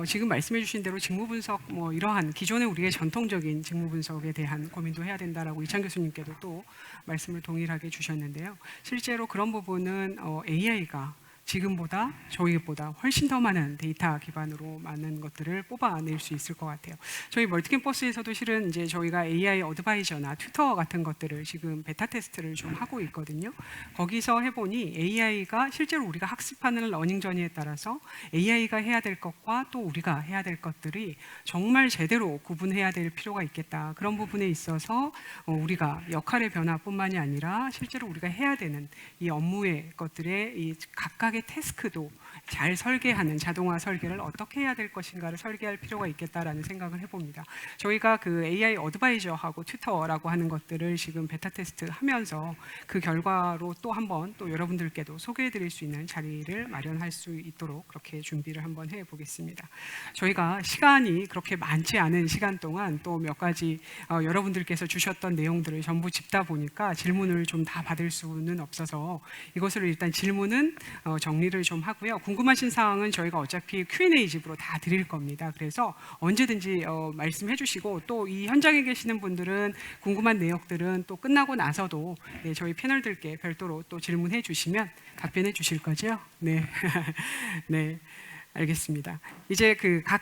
지금 말씀해주신 대로 직무 분석 뭐 이러한 기존의 우리의 전통적인 직무 분석에 대한 고민도 해야 된다라고 이찬 교수님께도 또 말씀을 동일하게 주셨는데요. 실제로 그런 부분은 AI가 지금보다 저희보다 훨씬 더 많은 데이터 기반으로 많은 것들을 뽑아낼 수 있을 것 같아요. 저희 멀티캠퍼스에서도 실은 이제 저희가 AI 어드바이저나 튜터 같은 것들을 지금 베타 테스트를 좀 하고 있거든요. 거기서 해보니 AI가 실제로 우리가 학습하는 러닝 저니에 따라서 AI가 해야 될 것과 또 우리가 해야 될 것들이 정말 제대로 구분해야 될 필요가 있겠다. 그런 부분에 있어서 우리가 역할의 변화뿐만이 아니라 실제로 우리가 해야 되는 이 업무의 것들의 이 각각의 태스크도 잘 설계하는 자동화 설계를 어떻게 해야 될 것인가를 설계할 필요가 있겠다라는 생각을 해봅니다. 저희가 그 AI 어드바이저하고 튜터라고 하는 것들을 지금 베타 테스트 하면서 그 결과로 또 한번 또 여러분들께도 소개해드릴 수 있는 자리를 마련할 수 있도록 그렇게 준비를 한번 해보겠습니다. 저희가 시간이 그렇게 많지 않은 시간 동안 또 몇 가지 여러분들께서 주셨던 내용들을 전부 짚다 보니까 질문을 좀 다 받을 수는 없어서 이것을 일단 질문은 정리를 좀 하고요. 궁금하신 사항은 저희가 어차피 Q&A 집으로 다 드릴 겁니다. 그래서 언제든지 말씀해 주시고 또 이 현장에 계시는 분들은 궁금한 내역들은 또 끝나고 나서도 네, 저희 패널들께 별도로 또 질문해 주시면 답변해 주실 거죠? 네. 네. 알겠습니다. 이제 각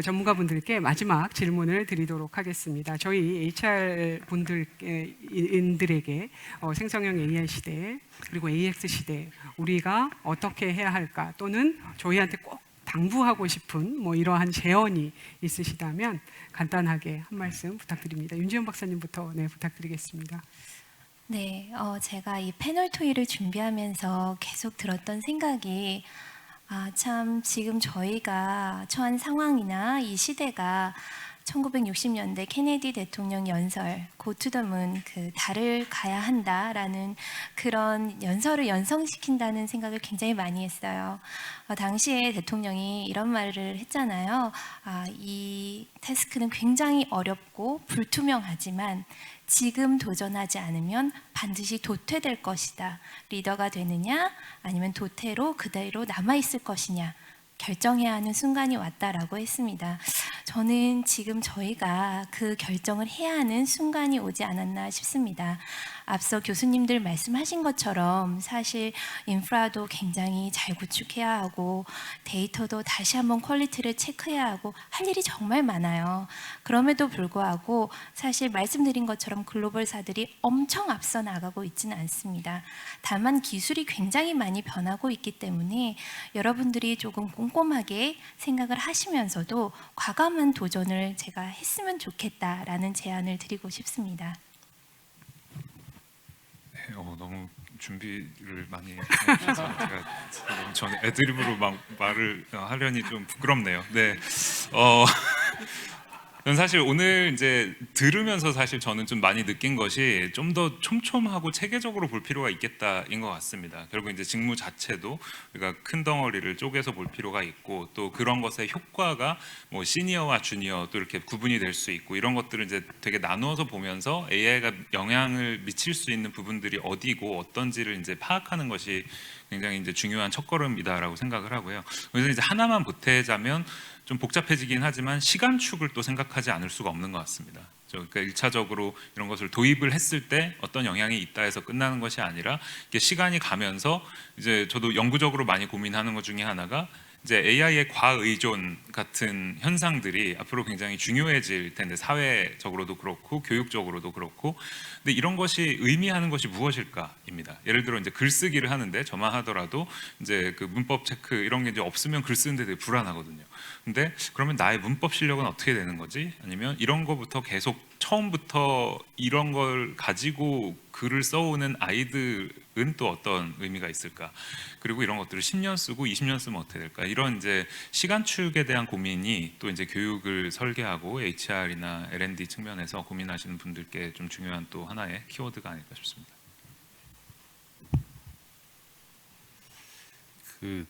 전문가분들께 마지막 질문을 드리도록 하겠습니다. 저희 HR 분들에게 생성형 AI 시대 그리고 AX 시대 우리가 어떻게 해야 할까 또는 저희한테 꼭 당부하고 싶은 뭐 이러한 제언이 있으시다면 간단하게 한 말씀 부탁드립니다. 윤지연 박사님부터 네, 부탁드리겠습니다. 네, 제가 이 패널 토의를 준비하면서 계속 들었던 생각이 참 지금 저희가 처한 상황이나 이 시대가 1960년대 케네디 대통령 연설 Go to the Moon, 그 달을 가야 한다라는 그런 연설을 연상시킨다는 생각을 굉장히 많이 했어요. 당시에 대통령이 이런 말을 했잖아요. 이 태스크는 굉장히 어렵고 불투명하지만 지금 도전하지 않으면 반드시 도태될 것이다. 리더가 되느냐 아니면 도태로 그대로 남아있을 것이냐 결정해야 하는 순간이 왔다라고 했습니다. 저는 지금 저희가 그 결정을 해야 하는 순간이 오지 않았나 싶습니다. 앞서 교수님들 말씀하신 것처럼 사실 인프라도 굉장히 잘 구축해야 하고 데이터도 다시 한번 퀄리티를 체크해야 하고 할 일이 정말 많아요. 그럼에도 불구하고 사실 말씀드린 것처럼 글로벌사들이 엄청 앞서 나가고 있지는 않습니다. 다만 기술이 굉장히 많이 변하고 있기 때문에 여러분들이 조금 꼼꼼하게 생각을 하시면서도 과감한 도전을 제가 했으면 좋겠다라는 제안을 드리고 싶습니다. 너무 준비를 많이 해주셔서 제가 너무 전 애드립으로 막 말을 하려니 좀 부끄럽네요. 네, 저는 사실 오늘 이제 들으면서 사실 저는 좀 많이 느낀 것이 좀 더 촘촘하고 체계적으로 볼 필요가 있겠다인 것 같습니다. 결국 이제 직무 자체도 우리가 큰 덩어리를 쪼개서 볼 필요가 있고 또 그런 것의 효과가 뭐 시니어와 주니어 또 이렇게 구분이 될 수 있고 이런 것들을 이제 되게 나누어서 보면서 AI가 영향을 미칠 수 있는 부분들이 어디고 어떤지를 이제 파악하는 것이 굉장히 이제 중요한 첫걸음이다라고 생각을 하고요. 그래서 이제 하나만 보태자면 좀 복잡해지긴 하지만 시간축을 또 생각하지 않을 수가 없는 것 같습니다. 그러니까 1차적으로 이런 것을 도입을 했을 때 어떤 영향이 있다 해서 끝나는 것이 아니라 이게 시간이 가면서 이제 저도 영구적으로 많이 고민하는 것 중에 하나가 이제 AI의 과의존 같은 현상들이 앞으로 굉장히 중요해질 텐데 사회적으로도 그렇고 교육적으로도 그렇고 근데 이런 것이 의미하는 것이 무엇일까입니다. 예를 들어 이제 글쓰기를 하는데 저만 하더라도 이제 그 문법 체크 이런 게 이제 없으면 글 쓰는데 되게 불안하거든요. 근데 그러면 나의 문법 실력은 어떻게 되는 거지? 아니면 이런 거부터 계속 처음부터 이런 걸 가지고 글을 써오는 아이들은 또 어떤 의미가 있을까? 그리고 이런 것들을 10년 쓰고 20년 쓰면 어떻게 될까? 이런 이제 시간축에 대한 고민이 또 이제 교육을 설계하고 HR이나 L&D 측면에서 고민하시는 분들께 좀 중요한 또 하나의 키워드가 아닐까 싶습니다. 그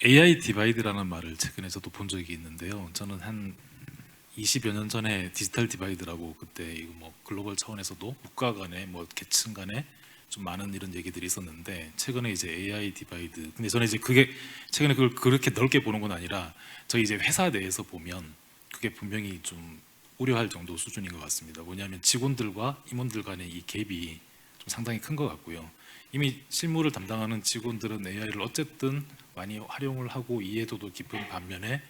AI 디바이드라는 말을 최근에 저도 본 적이 있는데요. 저는 한 20여 년 전에 디지털 디바이드라고 그때 이거 뭐 글로벌 차원에서도 국가 간에 뭐 계층 간에 좀 많은 이런 얘기들이 있었는데 최근에 이제 AI 디바이드. 근데 저는 이제 그게 최근에 그걸 그렇게 넓게 보는 건 아니라 저희 이제 회사 내에서 보면 그게 분명히 좀 우려할 정도 수준인 것 같습니다. 뭐냐면 직원들과 임원들 간의 이 갭이 좀 상당히 큰 것 같고요. 이미 실무를 담당하는 직원들은 AI를 어쨌든 많이 활용을 하고 이해도도 깊은 반면에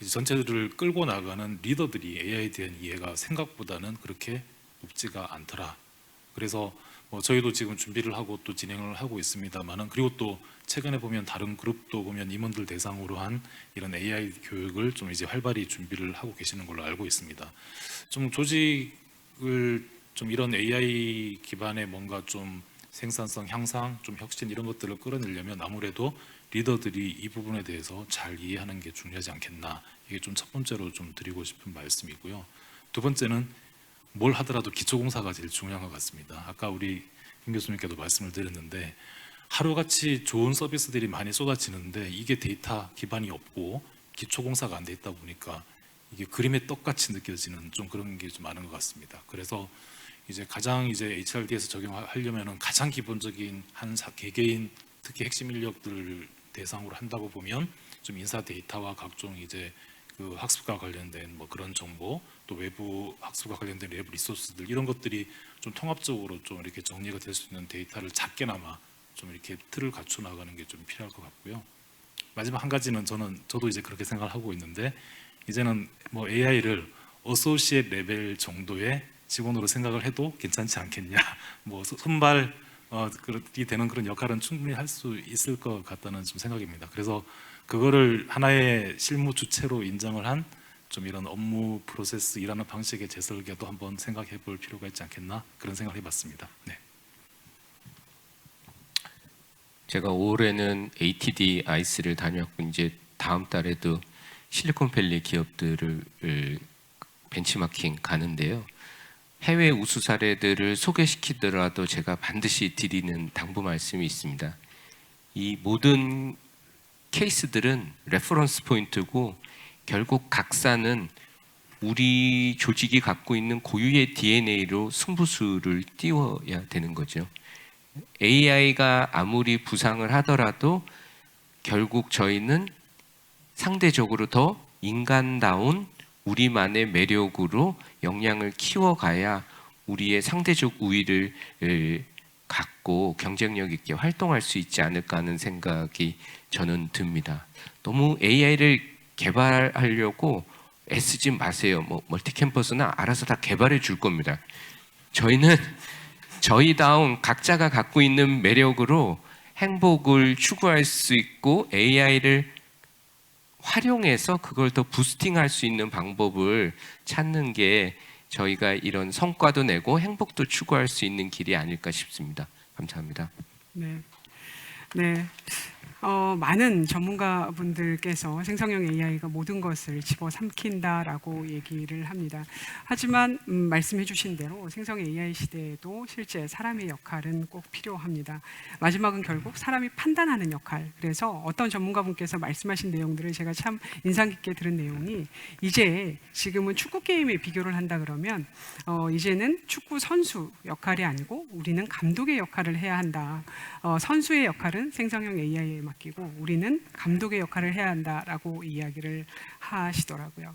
이제 전체들을 끌고 나가는 리더들이 AI에 대한 이해가 생각보다는 그렇게 높지가 않더라. 그래서 뭐 저희도 지금 준비를 하고 또 진행을 하고 있습니다만은 그리고 또 최근에 보면 다른 그룹도 보면 임원들 대상으로 한 이런 AI 교육을 좀 이제 활발히 준비를 하고 계시는 걸로 알고 있습니다. 좀 조직을 좀 이런 AI 기반의 뭔가 좀 생산성 향상, 좀 혁신 이런 것들을 끌어내려면 아무래도 리더들이 이 부분에 대해서 잘 이해하는 게 중요하지 않겠나. 이게 좀 첫 번째로 좀 드리고 싶은 말씀이고요. 두 번째는 뭘 하더라도 기초공사가 제일 중요한 것 같습니다. 아까 우리 김 교수님께도 말씀을 드렸는데 하루같이 좋은 서비스들이 많이 쏟아지는데 이게 데이터 기반이 없고 기초공사가 안 돼 있다 보니까 이게 그림의 떡같이 느껴지는 좀 그런 게 좀 많은 것 같습니다. 그래서 이제 가장 이제 HRD에서 적용하려면은 가장 기본적인 한 개개인 특히 핵심 인력들을 대상으로 한다고 보면 좀 인사 데이터와 각종 이제 그 학습과 관련된 뭐 그런 정보 또 외부 학습과 관련된 외부 리소스들 이런 것들이 좀 통합적으로 좀 이렇게 정리가 될 수 있는 데이터를 작게나마 좀 이렇게 틀을 갖춰 나가는 게 좀 필요할 것 같고요. 마지막 한 가지는 저도 이제 그렇게 생각을 하고 있는데 이제는 뭐 AI를 어소시에이트 레벨 정도의 직원으로 생각을 해도 괜찮지 않겠냐. 뭐 손발 그렇게 되는 그런 역할은 충분히 할 수 있을 것 같다는 좀 생각입니다. 그래서 그거를 하나의 실무 주체로 인정을 한 좀 이런 업무 프로세스 일하는 방식의 재설계도 한번 생각해 볼 필요가 있지 않겠나 그런 생각을 해봤습니다. 네. 제가 올해는 ATD 아이스를 다녔고 이제 다음 달에도 실리콘밸리 기업들을 벤치마킹 가는데요. 해외 우수 사례들을 소개시키더라도 제가 반드시 드리는 당부 말씀이 있습니다. 이 모든 케이스들은 레퍼런스 포인트고 결국 각사는 우리 조직이 갖고 있는 고유의 DNA로 승부수를 띄워야 되는 거죠. AI가 아무리 부상을 하더라도 결국 저희는 상대적으로 더 인간다운 우리만의 매력으로 역량을 키워가야 우리의 상대적 우위를 갖고 경쟁력 있게 활동할 수 있지 않을까 하는 생각이 저는 듭니다. 너무 AI를 개발하려고 애쓰지 마세요. 뭐 멀티캠퍼스나 알아서 다 개발해 줄 겁니다. 저희는 저희다운 각자가 갖고 있는 매력으로 행복을 추구할 수 있고 AI를 활용해서 그걸 더 부스팅할 수 있는 방법을 찾는 게 저희가 이런 성과도 내고 행복도 추구할 수 있는 길이 아닐까 싶습니다. 감사합니다. 네. 네. 많은 전문가분들께서 생성형 AI가 모든 것을 집어삼킨다라고 얘기를 합니다. 하지만 말씀해 주신 대로 생성 AI 시대에도 실제 사람의 역할은 꼭 필요합니다. 마지막은 결국 사람이 판단하는 역할. 그래서 어떤 전문가분께서 말씀하신 내용들을 제가 참 인상 깊게 들은 내용이 이제 지금은 축구 게임에 비교를 한다 그러면 이제는 축구 선수 역할이 아니고 우리는 감독의 역할을 해야 한다. 선수의 역할은 생성형 AI에 맡기고 우리는 감독의 역할을 해야 한다라고 이야기를 하시더라고요.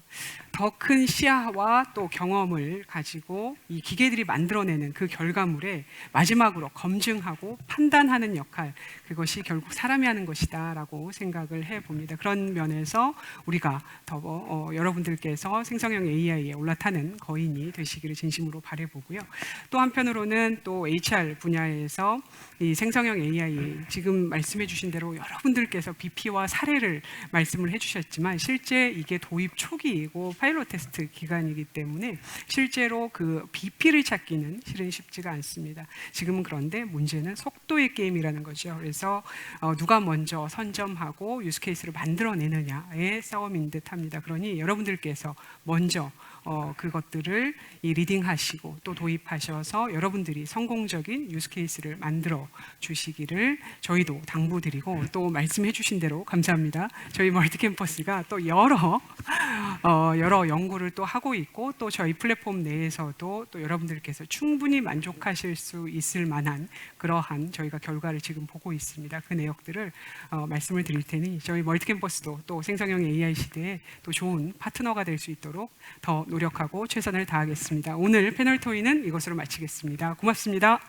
더 큰 시야와 또 경험을 가지고 이 기계들이 만들어내는 그 결과물에 마지막으로 검증하고 판단하는 역할, 그것이 결국 사람이 하는 것이다라고 생각을 해봅니다. 그런 면에서 우리가 더 여러분들께서 생성형 AI에 올라타는 거인이 되시기를 진심으로 바라보고요. 또 한편으로는 또 HR 분야에서 이 생성형 AI 지금 말씀해 주신 대로 여러분들께서 BP와 사례를 말씀을 해주셨지만 실제 이게 도입 초기이고 파일럿 테스트 기간이기 때문에 실제로 그 BP를 찾기는 실은 쉽지가 않습니다. 지금은 그런데 문제는 속도의 게임이라는 거죠. 그래서 누가 먼저 선점하고 유스케이스를 만들어내느냐의 싸움인 듯합니다. 그러니 여러분들께서 먼저 그것들을 리딩하시고 또 도입하셔서 여러분들이 성공적인 유스케이스를 만들어 주시기를 저희도 당부드리고 또 말씀해 주신 대로 감사합니다. 저희 멀티캠퍼스가 또 여러 연구를 또 하고 있고 또 저희 플랫폼 내에서도 또 여러분들께서 충분히 만족하실 수 있을 만한 그러한 저희가 결과를 지금 보고 있습니다. 그 내역들을 말씀을 드릴 테니 저희 멀티캠퍼스도 또 생성형 AI 시대에 또 좋은 파트너가 될 수 있도록 더 노력하고 최선을 다하겠습니다. 오늘 패널 토의는 이것으로 마치겠습니다. 고맙습니다.